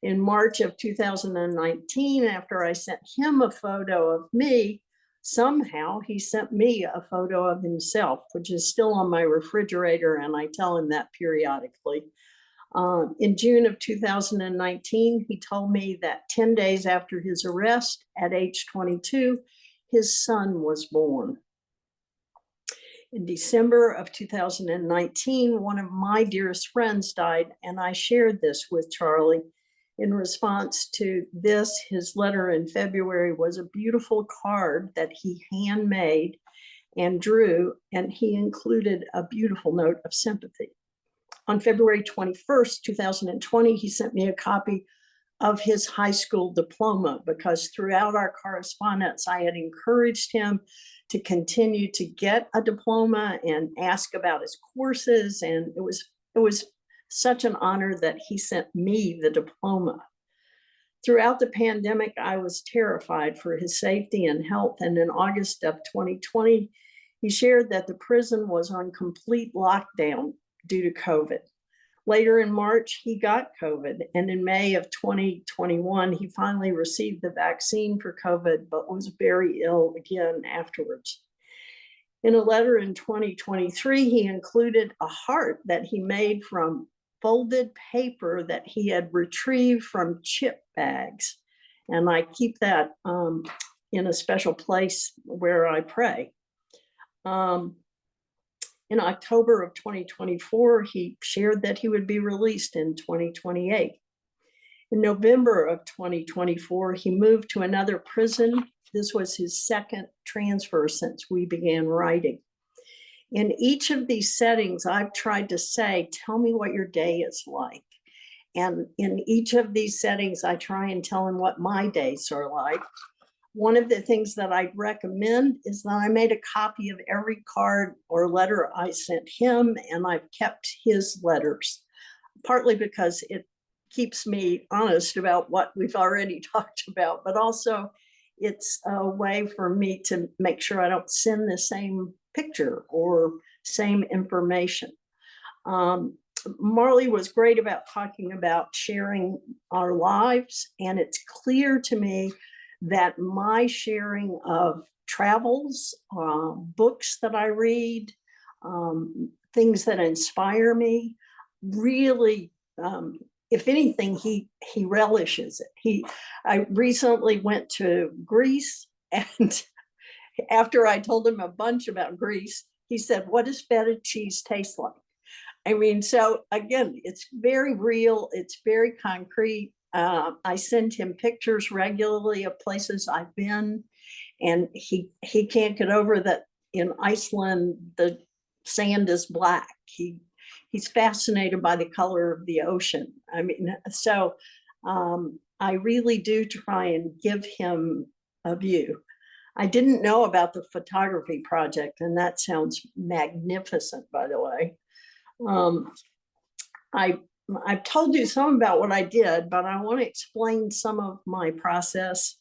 In March of 2019, after I sent him a photo of me, somehow he sent me a photo of himself, which is still on my refrigerator, and I tell him that periodically. In June of 2019, he told me that 10 days after his arrest at age 22, his son was born. In December of 2019, one of my dearest friends died, and I shared this with Charlie. In response to this, his letter in February was a beautiful card that he handmade and drew, and he included a beautiful note of sympathy. On February 21st, 2020, he sent me a copy of his high school diploma, because throughout our correspondence, I had encouraged him to continue to get a diploma and ask about his courses. And it was such an honor that he sent me the diploma. Throughout the pandemic, I was terrified for his safety and health. And in August of 2020, he shared that the prison was on complete lockdown due to COVID. Later in March, he got COVID. And in May of 2021, he finally received the vaccine for COVID, but was very ill again afterwards. In a letter in 2023, he included a heart that he made from folded paper that he had retrieved from chip bags. And I keep that in a special place where I pray. In October of 2024, he shared that he would be released in 2028. In November of 2024, he moved to another prison. This was his second transfer since we began writing. In each of these settings, I've tried to say, tell me what your day is like. And in each of these settings, I try and tell him what my days are like. One of the things that I'd recommend is that I made a copy of every card or letter I sent him, and I've kept his letters, partly because it keeps me honest about what we've already talked about, but also it's a way for me to make sure I don't send the same picture or same information. Marley was great about talking about sharing our lives, and it's clear to me that my sharing of travels, books that I read, things that inspire me, really, if anything, he relishes it. I recently went to Greece, and after I told him a bunch about Greece, he said, "What does feta cheese taste like?" I mean, so again, it's very real, it's very concrete. I send him pictures regularly of places I've been, and he can't get over that in Iceland, the sand is black. He's fascinated by the color of the ocean. I mean, so I really do try and give him a view. I didn't know about the photography project, and that sounds magnificent, by the way. I've told you some about what I did, but I want to explain some of my process.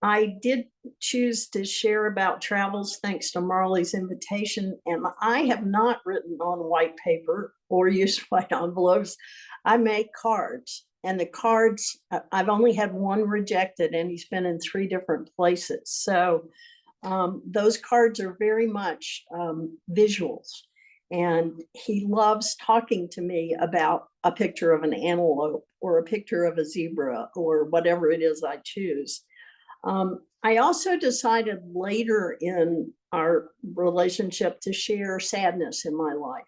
I did choose to share about travels thanks to Marley's invitation, and I have not written on white paper or used white envelopes. I make cards, and the cards, I've only had one rejected, and he's been in 3 different places. So those cards are very much visuals. And he loves talking to me about a picture of an antelope or a picture of a zebra or whatever it is I choose. I also decided later in our relationship to share sadness in my life.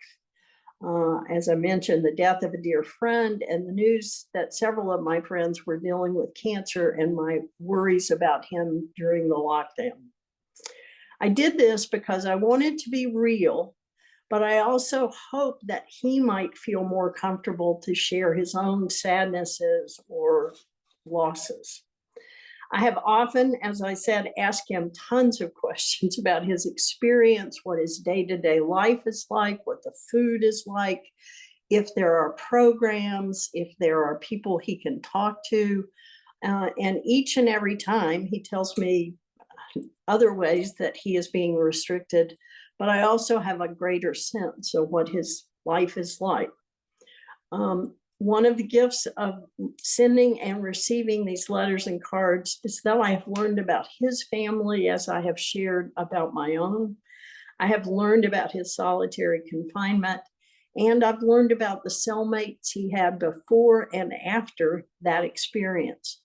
As I mentioned, the death of a dear friend and the news that several of my friends were dealing with cancer and my worries about him during the lockdown. I did this because I wanted to be real, but I also hope that he might feel more comfortable to share his own sadnesses or losses. I have often, as I said, asked him tons of questions about his experience, what his day-to-day life is like, what the food is like. if there are programs, if there are people he can talk to. And each and every time he tells me other ways that he is being restricted, but I also have a greater sense of what his life is like. One of the gifts of sending and receiving these letters and cards is that I have learned about his family as I have shared about my own. I have learned about his solitary confinement, and I've learned about the cellmates he had before and after that experience.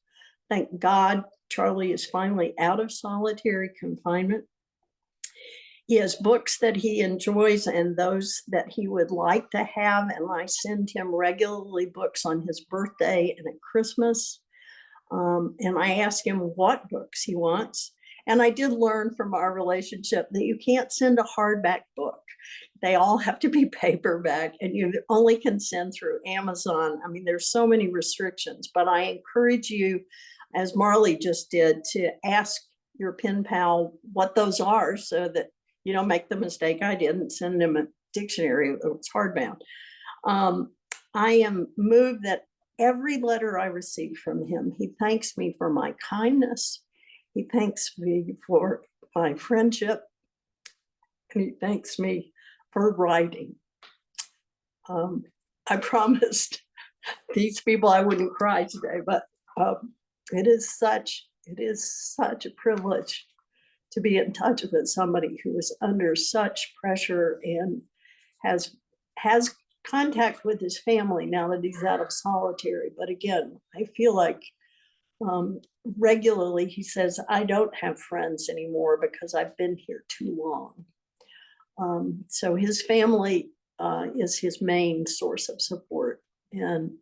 Thank God Charlie is finally out of solitary confinement. He has books that he enjoys and those that he would like to have, and I send him regularly books on his birthday and at Christmas. And I ask him what books he wants. And I did learn from our relationship that you can't send a hardback book. They all have to be paperback, and you only can send through Amazon. I mean, there's so many restrictions, but I encourage you, as Marlie just did, to ask your pen pal what those are so that you don't make the mistake I did and send him a dictionary. It's hardbound. I am moved that every letter I receive from him, he thanks me for my kindness. He thanks me for my friendship. And he thanks me for writing. I promised these people I wouldn't cry today, but it is such a privilege to be in touch with somebody who is under such pressure and has contact with his family now that he's out of solitary. But again, I feel like regularly he says, I don't have friends anymore because I've been here too long. So his family is his main source of support, and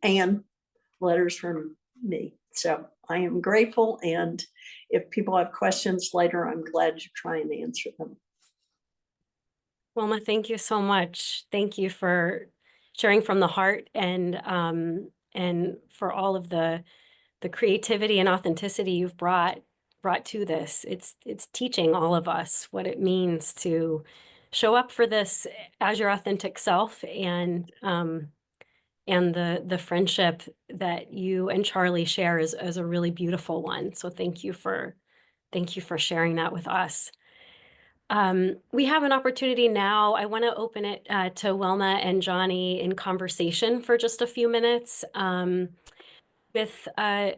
letters from me. So I am grateful, and if people have questions later, I'm glad to try and answer them. Wilma, thank you so much. Thank you for sharing from the heart, and for all of the creativity and authenticity you've brought to this. It's teaching all of us what it means to show up for this as your authentic self, and the friendship that you and Charlie share is a really beautiful one. So thank you for sharing that with us. We have an opportunity now. I want to open it to Wilma and Johnny in conversation for just a few minutes, with a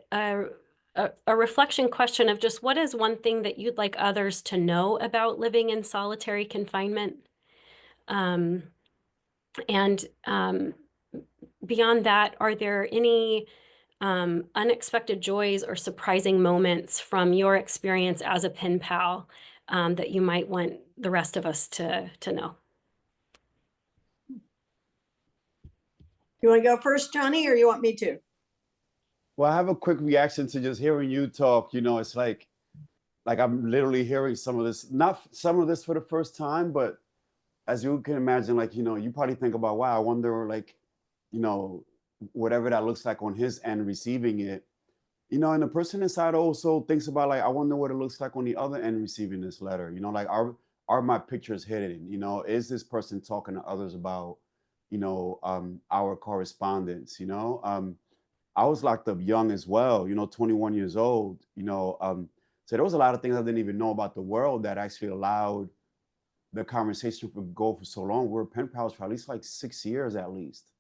reflection question of just what is one thing that you'd like others to know about living in solitary confinement? And beyond that, are there any unexpected joys or surprising moments from your experience as a pen pal that you might want the rest of us to know? You want to go first, Johnny, or you want me to? Well, I have a quick reaction to just hearing you talk. You know, it's like I'm literally hearing some of this, not some of this for the first time, but as you can imagine, like, you know, you probably think about, wow, I wonder, like, you know, whatever that looks like on his end receiving it, you know, and the person inside also thinks about, like, I wonder what it looks like on the other end receiving this letter, you know, like, are my pictures hidden? You know, is this person talking to others about, you know, our correspondence? You know, I was locked up young as well, you know, 21 years old, you know, so there was a lot of things I didn't even know about the world that actually allowed the conversation to go for so long. We were pen pals for at least like 6 years at least,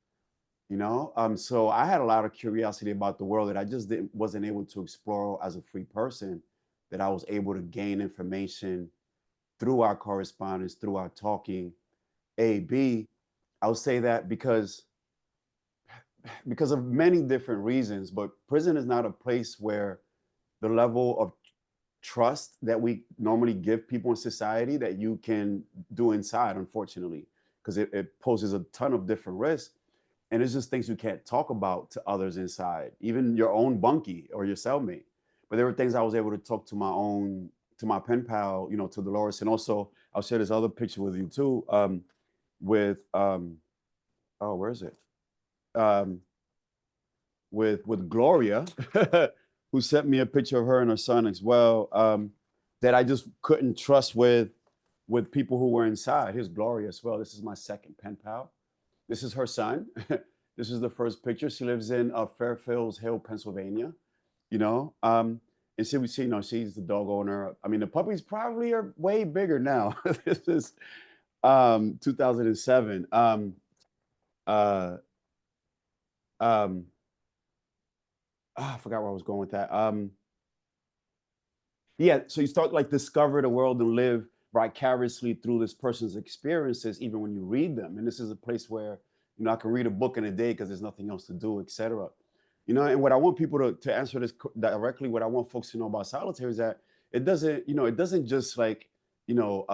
you know? So I had a lot of curiosity about the world that I just wasn't able to explore as a free person, that I was able to gain information through our correspondence, through our talking. B, I would say that because of many different reasons, but prison is not a place where the level of trust that we normally give people in society that you can do inside, unfortunately, because it poses a ton of different risks. And it's just things you can't talk about to others inside, even your own bunkie or your cellmate. But there were things I was able to talk to my pen pal, you know, to Dolores. And also I'll share this other picture with you too, with, oh, where is it? With Gloria, who sent me a picture of her and her son as well, that I just couldn't trust with people who were inside. Here's Gloria as well. This is my second pen pal. This is her son. This is the first picture. She lives in Fairfield Hill, Pennsylvania. You know, and she, we see, you know, she's the dog owner. I mean, the puppies probably are way bigger now. This is 2007. Uh, I forgot where I was going with that. Yeah, so you start like discover the world and live vicariously through this person's experiences, even when you read them. And this is a place where, you know, I can read a book in a day because there's nothing else to do, etc. You know, and what I want people to answer this directly, what I want folks to know about solitary is that it doesn't, you know, it doesn't just like, you know,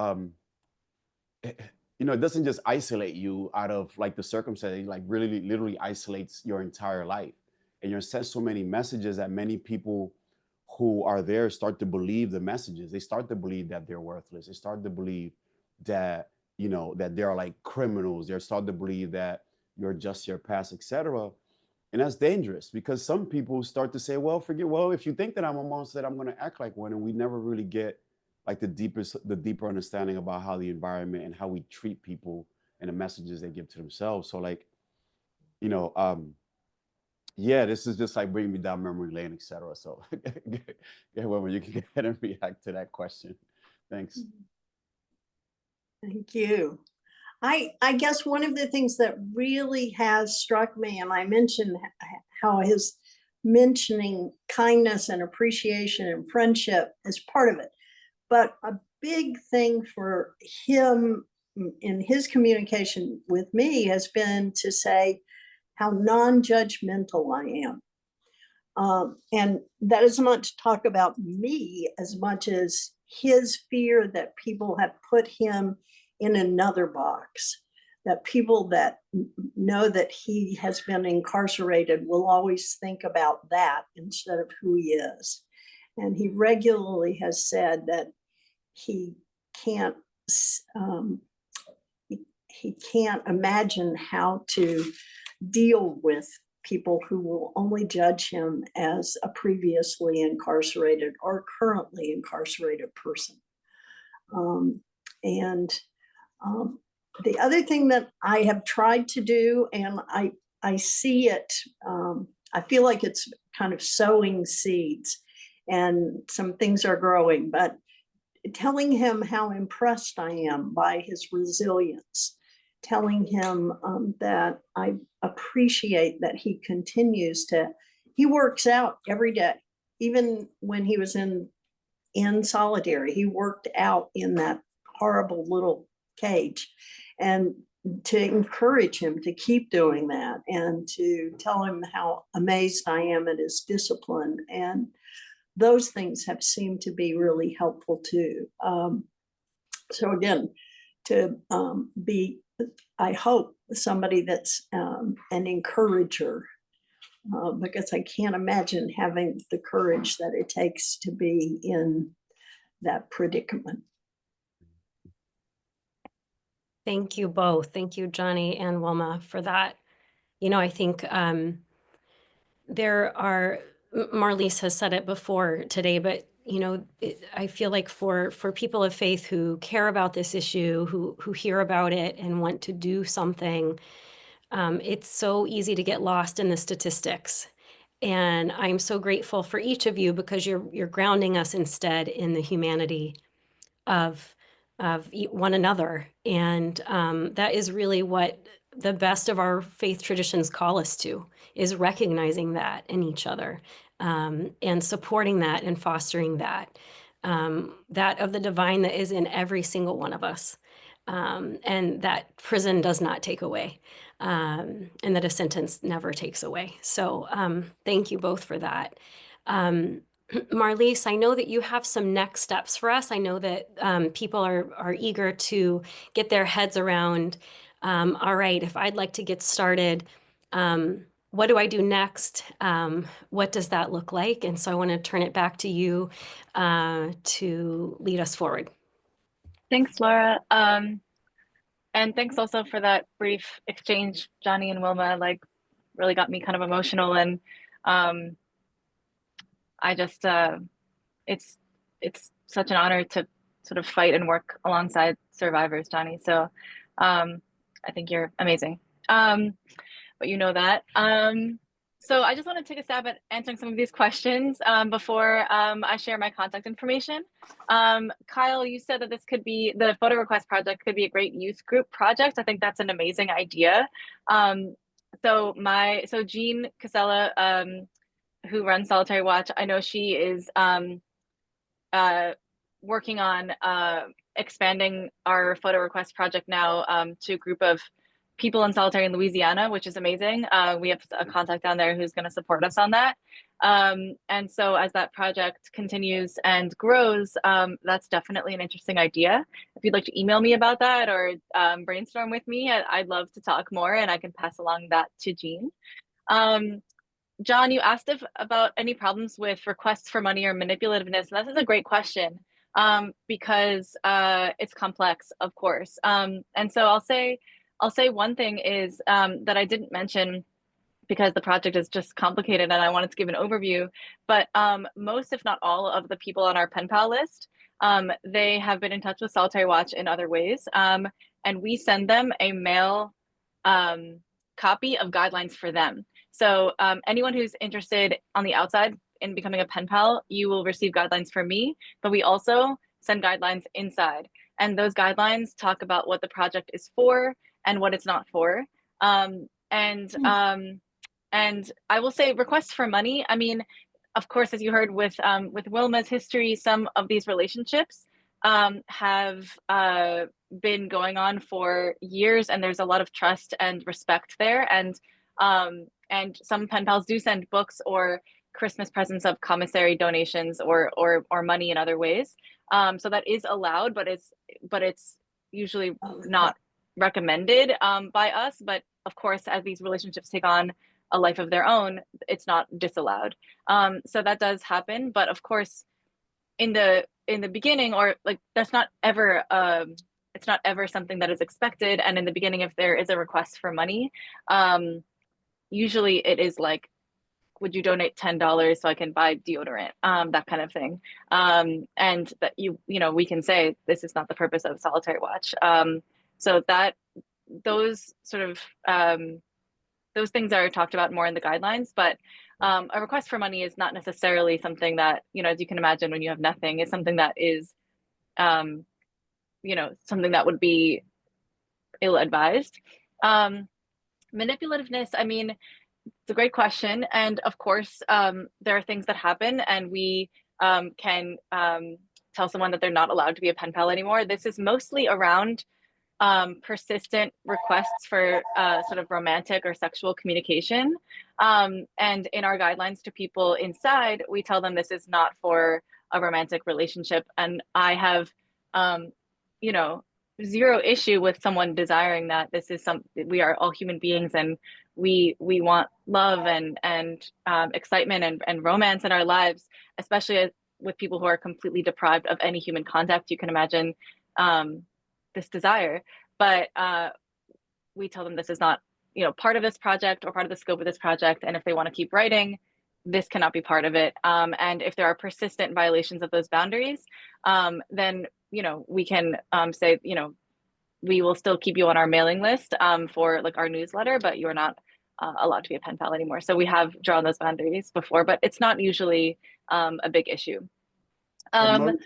you know, it doesn't just isolate you out of like the circumstance. It like really literally isolates your entire life. And you're sent so many messages that many people who are there start to believe the messages. They start to believe that they're worthless. They start to believe that, you know, that they're like criminals. They start to believe that you're just your past, etc. And that's dangerous because some people start to say, well, well, if you think that I'm a monster, that I'm going to act like one. And we never really get like the deeper understanding about how the environment and how we treat people and the messages they give to themselves. So like, you know, yeah, this is just like bringing me down memory lane, etc. So yeah, Wilma, you can go ahead and react to that question. Thanks. Thank you. I guess one of the things that really has struck me, and I mentioned how his mentioning kindness and appreciation and friendship is part of it, but a big thing for him in his communication with me has been to say how non-judgmental I am. And that is not to talk about me as much as his fear that people have put him in another box, that people that know that he has been incarcerated will always think about that instead of who he is. And he regularly has said that he can't he can't imagine how to deal with people who will only judge him as a previously incarcerated or currently incarcerated person. The other thing that I have tried to do, and I see it, I feel like it's kind of sowing seeds and some things are growing, but telling him how impressed I am by his resilience, telling him that I appreciate that he continues to, he works out every day. Even when he was in solitary, he worked out in that horrible little cage. And to encourage him to keep doing that and to tell him how amazed I am at his discipline. And those things have seemed to be really helpful too. So again, to be, I hope, somebody that's an encourager, because I can't imagine having the courage that it takes to be in that predicament. Thank you both. Thank you, Johnny and Wilma, for that. You know, I think there are, Marlies has said it before today, but you know, I feel like for people of faith who care about this issue, who hear about it and want to do something, it's so easy to get lost in the statistics. And I'm so grateful for each of you because you're grounding us instead in the humanity of one another. And that is really what the best of our faith traditions call us to, is recognizing that in each other, and supporting that and fostering that, that of the divine that is in every single one of us, and that prison does not take away, and that a sentence never takes away. So thank you both for that. Marlies, I know that you have some next steps for us. I know that people are eager to get their heads around, all right, if I'd like to get started, what do I do next? What does that look like? And so I want to turn it back to you to lead us forward. Thanks, Laura. And thanks also for that brief exchange, Johnny and Wilma, like really got me kind of emotional. And I just, it's such an honor to sort of fight and work alongside survivors, Johnny. So I think you're amazing. but you know that. So I just want to take a stab at answering some of these questions before I share my contact information. Kyle, you said that this could be, the photo request project could be a great youth group project. I think that's an amazing idea. So Jean Casella, who runs Solitary Watch, I know she is working on expanding our photo request project now to a group of people in solitary in Louisiana, which is amazing. We have a contact down there who's going to support us on that. And so as that project continues and grows, that's definitely an interesting idea. If you'd like to email me about that or brainstorm with me, I'd love to talk more, and I can pass along that to Jean. John, you asked about any problems with requests for money or manipulativeness. And this is a great question because it's complex, of course. And so I'll say one thing is that I didn't mention because the project is just complicated and I wanted to give an overview. But most, if not all, of the people on our pen pal list, they have been in touch with Solitary Watch in other ways. And we send them a mail copy of guidelines for them. So anyone who's interested on the outside in becoming a pen pal, you will receive guidelines from me, but we also send guidelines inside. And those guidelines talk about what the project is for and what it's not for. And I will say requests for money. I mean, of course, as you heard with Wilma's history, some of these relationships have been going on for years, and there's a lot of trust and respect there. And some pen pals do send books or Christmas presents of commissary donations or money in other ways. So that is allowed, but it's usually not recommended by us. But of course, as these relationships take on a life of their own, it's not disallowed. So that does happen. But of course, in the beginning, or like that's not ever it's not ever something that is expected. And in the beginning, if there is a request for money, usually it is like, would you donate $10 so I can buy deodorant, that kind of thing. And that we can say this is not the purpose of Solitary Watch. So that those sort of those things are talked about more in the guidelines, but a request for money is not necessarily something that, as you can imagine, when you have nothing, is something that is, something that would be ill-advised. Manipulativeness, I mean, it's a great question. And of course, there are things that happen and we can tell someone that they're not allowed to be a pen pal anymore. This is mostly around persistent requests for sort of romantic or sexual communication. And in our guidelines to people inside, we tell them this is not for a romantic relationship. And I have, zero issue with someone desiring that. This is we are all human beings and we want love and excitement and romance in our lives, especially with people who are completely deprived of any human contact. You can imagine this desire, but we tell them this is not, part of this project or part of the scope of this project. And if they want to keep writing, this cannot be part of it. And if there are persistent violations of those boundaries, then, we can say, we will still keep you on our mailing list for like our newsletter, but you're not allowed to be a pen pal anymore. So we have drawn those boundaries before, but it's not usually a big issue. Marlies,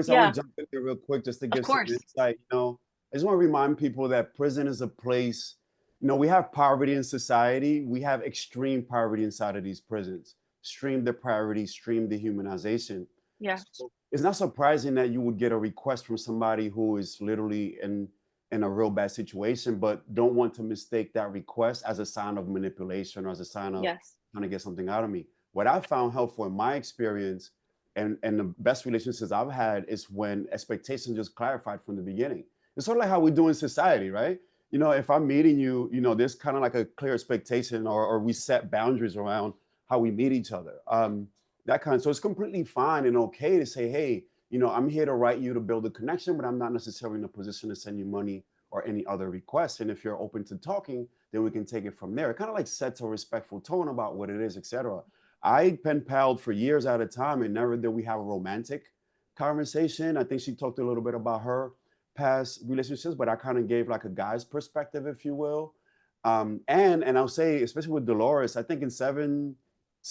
yeah. I want to jump in there real quick just to give some insight. I just want to remind people that prison is a place, we have poverty in society. We have extreme poverty inside of these prisons, extreme depravity, extreme dehumanization. Yeah. So it's not surprising that you would get a request from somebody who is literally in a real bad situation, but don't want to mistake that request as a sign of manipulation or as a sign of trying to get something out of me. What I found helpful in my experience and the best relationships I've had is when expectations just clarified from the beginning. It's sort of like how we do in society, right? If I'm meeting you, there's kind of like a clear expectation or we set boundaries around how we meet each other. So it's completely fine and okay to say, hey, I'm here to write you to build a connection, but I'm not necessarily in a position to send you money or any other requests. And if you're open to talking, then we can take it from there. It kind of like sets a respectful tone about what it is, etc. I pen palled for years at a time and never did we have a romantic conversation. I think she talked a little bit about her past relationships, but I kind of gave like a guy's perspective, if you will. And I'll say, especially with Dolores, I think in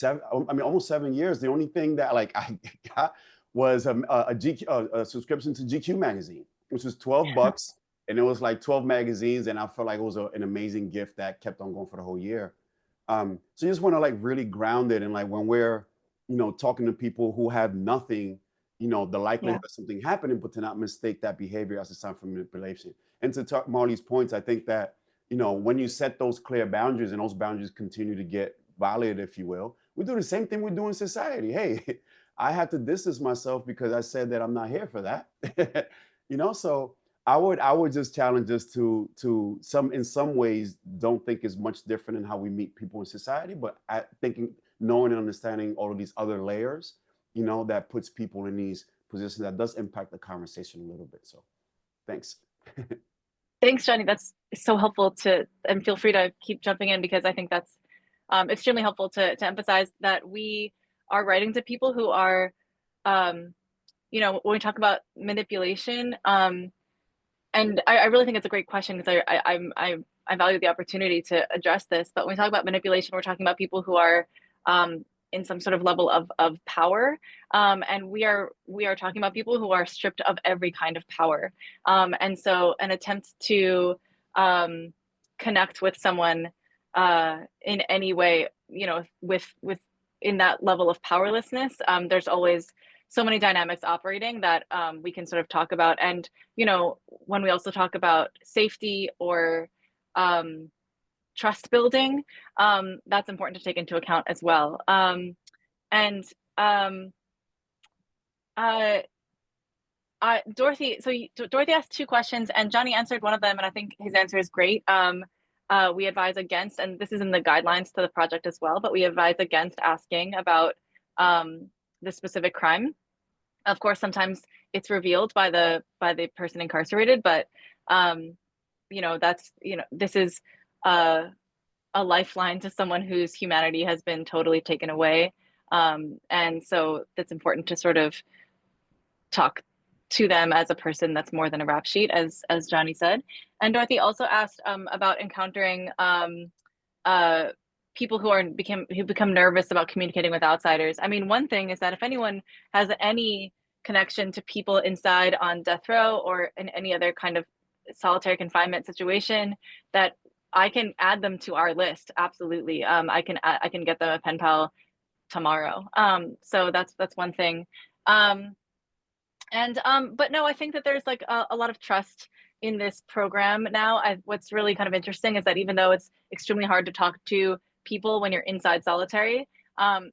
almost 7 years, the only thing that like I got was a subscription to GQ magazine, which was $12, and it was like 12 magazines, and I felt like it was an amazing gift that kept on going for the whole year. So you just want to like really ground it, and like when we're, talking to people who have nothing, the likelihood of something happening, but to not mistake that behavior as a sign for manipulation. And to talk Marlie's points, I think that, when you set those clear boundaries and those boundaries continue to get violated, if you will, we do the same thing we do in society. Hey, I have to distance myself because I said that I'm not here for that. So I would just challenge us to in some ways don't think is much different in how we meet people in society, but knowing and understanding all of these other layers, that puts people in these positions that does impact the conversation a little bit. So thanks. Thanks, Johnny. That's so helpful and feel free to keep jumping in, because I think that's extremely helpful to emphasize that we are writing to people who are, when we talk about manipulation, and I really think it's a great question, because I value the opportunity to address this. But when we talk about manipulation, we're talking about people who are in some sort of level of power, and we are talking about people who are stripped of every kind of power, and so an attempt to connect with someone in any way, with in that level of powerlessness, there's always so many dynamics operating that we can sort of talk about. And when we also talk about safety or trust building, that's important to take into account as well. Dorothy, Dorothy asked two questions, and Johnny answered one of them, and I think his answer is great. We advise against, and this is in the guidelines to the project as well, but we advise against asking about the specific crime. Of course, sometimes it's revealed by the person incarcerated, but this is a lifeline to someone whose humanity has been totally taken away, and so it's important to sort of talk to them as a person that's more than a rap sheet, as Johnny said. And Dorothy also asked about encountering people who become nervous about communicating with outsiders. I mean, one thing is that if anyone has any connection to people inside on death row or in any other kind of solitary confinement situation, that I can add them to our list. Absolutely. I can get them a pen pal tomorrow. So that's one thing. But no, I think that there's like a lot of trust in this program now. What's really kind of interesting is that even though it's extremely hard to talk to people when you're inside solitary,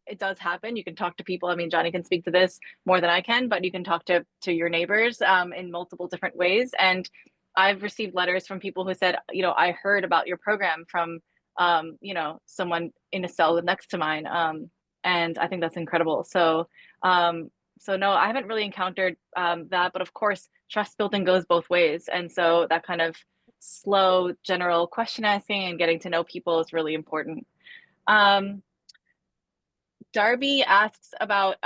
it does happen. You can talk to people. I mean, Johnny can speak to this more than I can, but you can talk to your neighbors in multiple different ways. And I've received letters from people who said, I heard about your program from, someone in a cell next to mine. And I think that's incredible. So no, I haven't really encountered that, but of course, trust building goes both ways. And so that kind of slow, general question asking and getting to know people is really important. Darby asks about,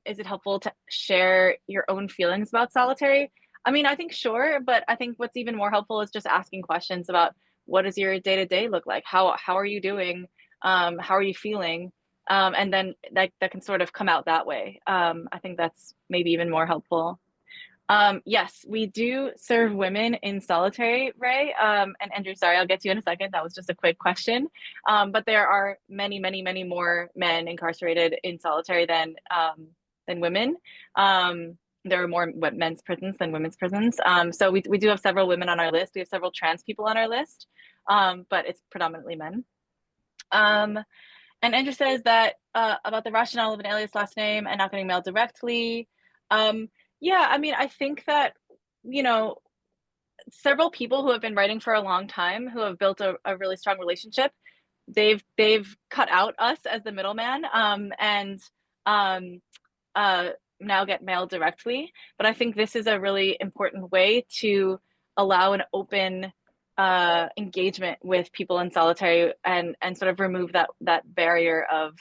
is it helpful to share your own feelings about solitary? I mean, I think sure, but I think what's even more helpful is just asking questions about what does your day-to-day look like? How are you doing? How are you feeling? And then that can sort of come out that way. I think that's maybe even more helpful. Yes, we do serve women in solitary, Ray. And Andrew, sorry, I'll get to you in a second. That was just a quick question. But there are many, many, many more men incarcerated in solitary than women. There are more men's prisons than women's prisons. So we do have several women on our list. We have several trans people on our list, but it's predominantly men. And Andrew says that about the rationale of an alias last name and not getting mailed directly. Yeah, I mean, I think that, several people who have been writing for a long time, who have built a really strong relationship, they've cut out us as the middleman, and now get mailed directly. But I think this is a really important way to allow an open engagement with people in solitary and sort of remove that barrier of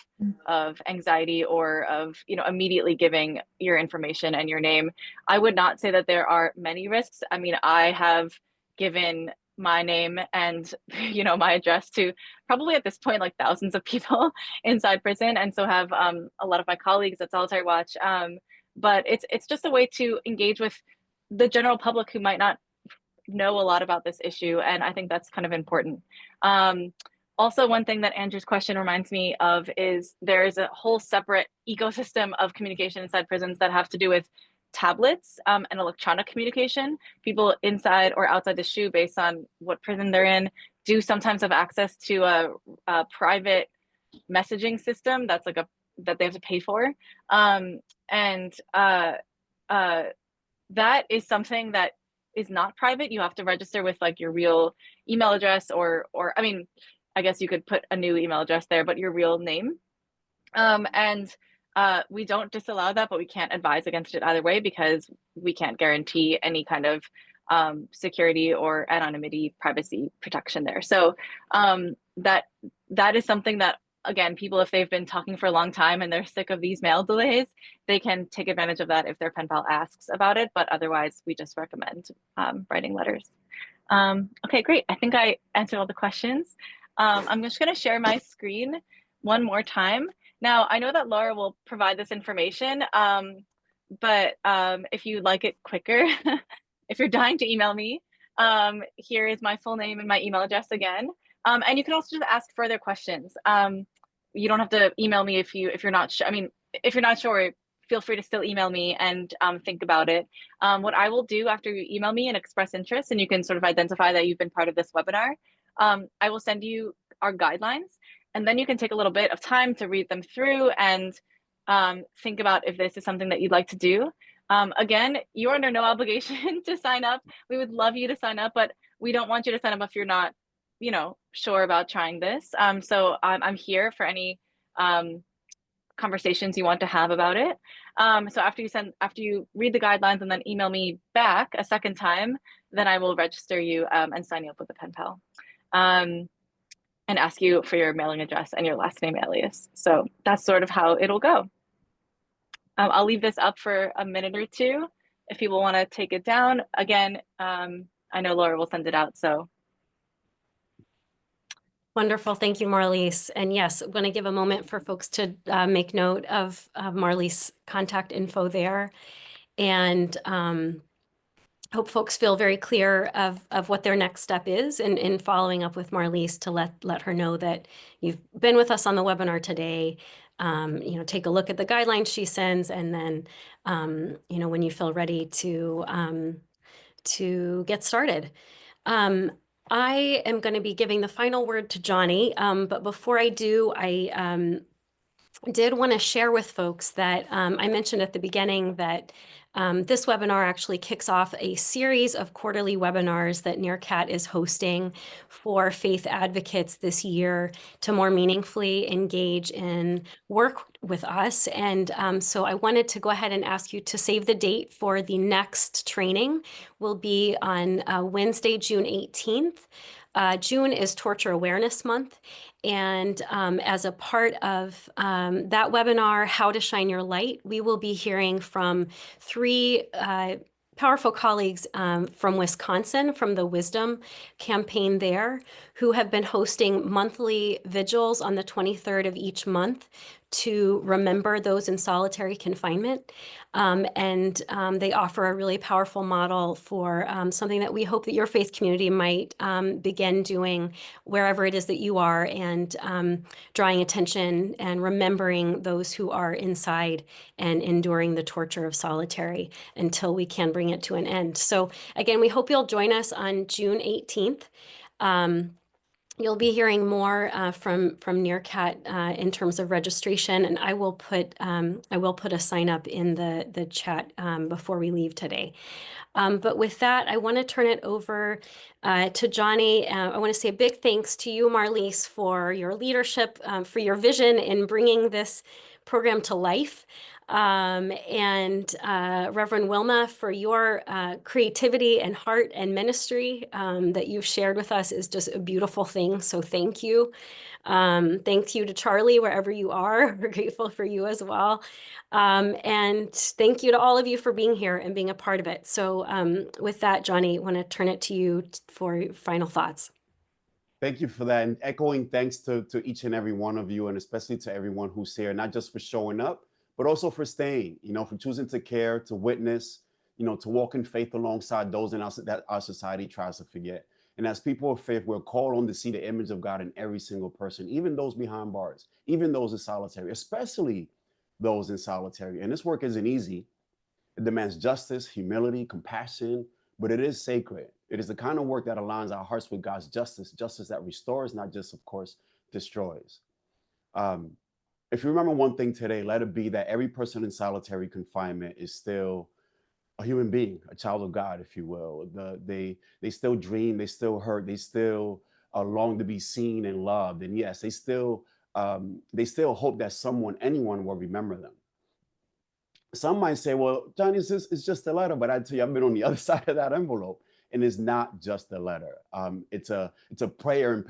anxiety or of immediately giving your information and your name. I would not say that there are many risks. I mean, I have given my name and my address to probably at this point like thousands of people inside prison, and so have a lot of my colleagues at Solitary Watch. But it's just a way to engage with the general public who might not know a lot about this issue, and I think that's kind of important. Also, one thing that Andrew's question reminds me of is there is a whole separate ecosystem of communication inside prisons that have to do with tablets and electronic communication. People inside or outside the SHU, based on what prison they're in, do sometimes have access to a private messaging system that they have to pay for, and that is something that is not private. You have to register with like your real email address, or I mean, I guess you could put a new email address there, but your real name. And we don't disallow that, but we can't advise against it either way, because we can't guarantee any kind of security or anonymity privacy protection there. So that is something that, again, people, if they've been talking for a long time and they're sick of these mail delays, they can take advantage of that if their pen pal asks about it. But otherwise, we just recommend writing letters. Okay, great. I think I answered all the questions. I'm just going to share my screen one more time. Now, I know that Laura will provide this information, but if you'd like it quicker, if you're dying to email me, here is my full name and my email address again. And you can also just ask further questions. You don't have to email me if you're not sure. I mean, if you're not sure, feel free to still email me and think about it. What I will do after you email me and express interest, and you can sort of identify that you've been part of this webinar, I will send you our guidelines, and then you can take a little bit of time to read them through and think about if this is something that you'd like to do. Again, you're under no obligation to sign up. We would love you to sign up, but we don't want you to sign up if you're not sure about trying this. So I'm here for any conversations you want to have about it. So after you read the guidelines and then email me back a second time, then I will register you and sign you up with a pen pal, and ask you for your mailing address and your last name alias. So that's sort of how it'll go. I'll leave this up for a minute or two if people want to take it down. Again, I know Laura will send it out, so. Wonderful. Thank you, Marlies. And yes, I'm going to give a moment for folks to make note of Marlies' contact info there. And hope folks feel very clear of what their next step is in following up with Marlies to let her know that you've been with us on the webinar today. Take a look at the guidelines she sends, and then, when you feel ready to get started. I am going to be giving the final word to Johnny, but before I do, I did want to share with folks that I mentioned at the beginning that this webinar actually kicks off a series of quarterly webinars that NRCAT is hosting for faith advocates this year to more meaningfully engage in work with us. And so I wanted to go ahead and ask you to save the date for the next training. Will be on Wednesday, June 18th. June is Torture Awareness Month. And as a part of that webinar, How to Shine Your Light, we will be hearing from three powerful colleagues from Wisconsin, from the Wisdom campaign there, who have been hosting monthly vigils on the 23rd of each month to remember those in solitary confinement. And they offer a really powerful model for something that we hope that your faith community might begin doing wherever it is that you are, and drawing attention and remembering those who are inside and enduring the torture of solitary until we can bring it to an end. So again, we hope you'll join us on June 18th. You'll be hearing more from NRCAT in terms of registration, and I will put a sign up in the chat before we leave today. But with that, I want to turn it over to Johnny. I want to say a big thanks to you, Marlies, for your leadership, for your vision in bringing this program to life. And Reverend Wilma, for your creativity and heart and ministry that you've shared with us is just a beautiful thing. So thank you. Thank you to Charlie, wherever you are. We're grateful for you as well. And thank you to all of you for being here and being a part of it. So with that, Johnny, I want to turn it to you for your final thoughts. Thank you for that. And echoing thanks to each and every one of you, and especially to everyone who's here, not just for showing up, but also for staying, for choosing to care, to witness, to walk in faith alongside those in us that our society tries to forget. And as people of faith, we're called on to see the image of God in every single person, even those behind bars, even those in solitary, especially those in solitary. And this work isn't easy. It demands justice, humility, compassion, but it is sacred. It is the kind of work that aligns our hearts with God's justice, justice that restores, not just, of course, destroys. If you remember one thing today, let it be that every person in solitary confinement is still a human being, a child of God, if you will. They still dream, they still hurt, they still long to be seen and loved. And yes, they still hope that anyone will remember them. Some might say, well, Johnny, it's just a letter, but I tell you, I've been on the other side of that envelope, and it's not just a letter. It's a prayer in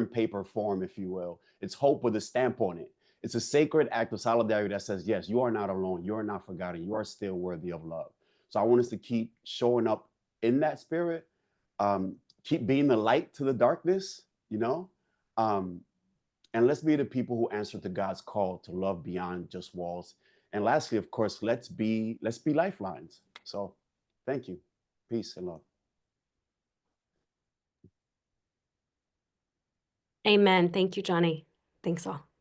paper form, if you will. It's hope with a stamp on it. It's a sacred act of solidarity that says, yes, you are not alone. You are not forgotten. You are still worthy of love. So I want us to keep showing up in that spirit, keep being the light to the darkness, and let's be the people who answer to God's call to love beyond just walls. And lastly, of course, let's be lifelines. So thank you. Peace and love. Amen. Thank you, Johnny. Thanks all.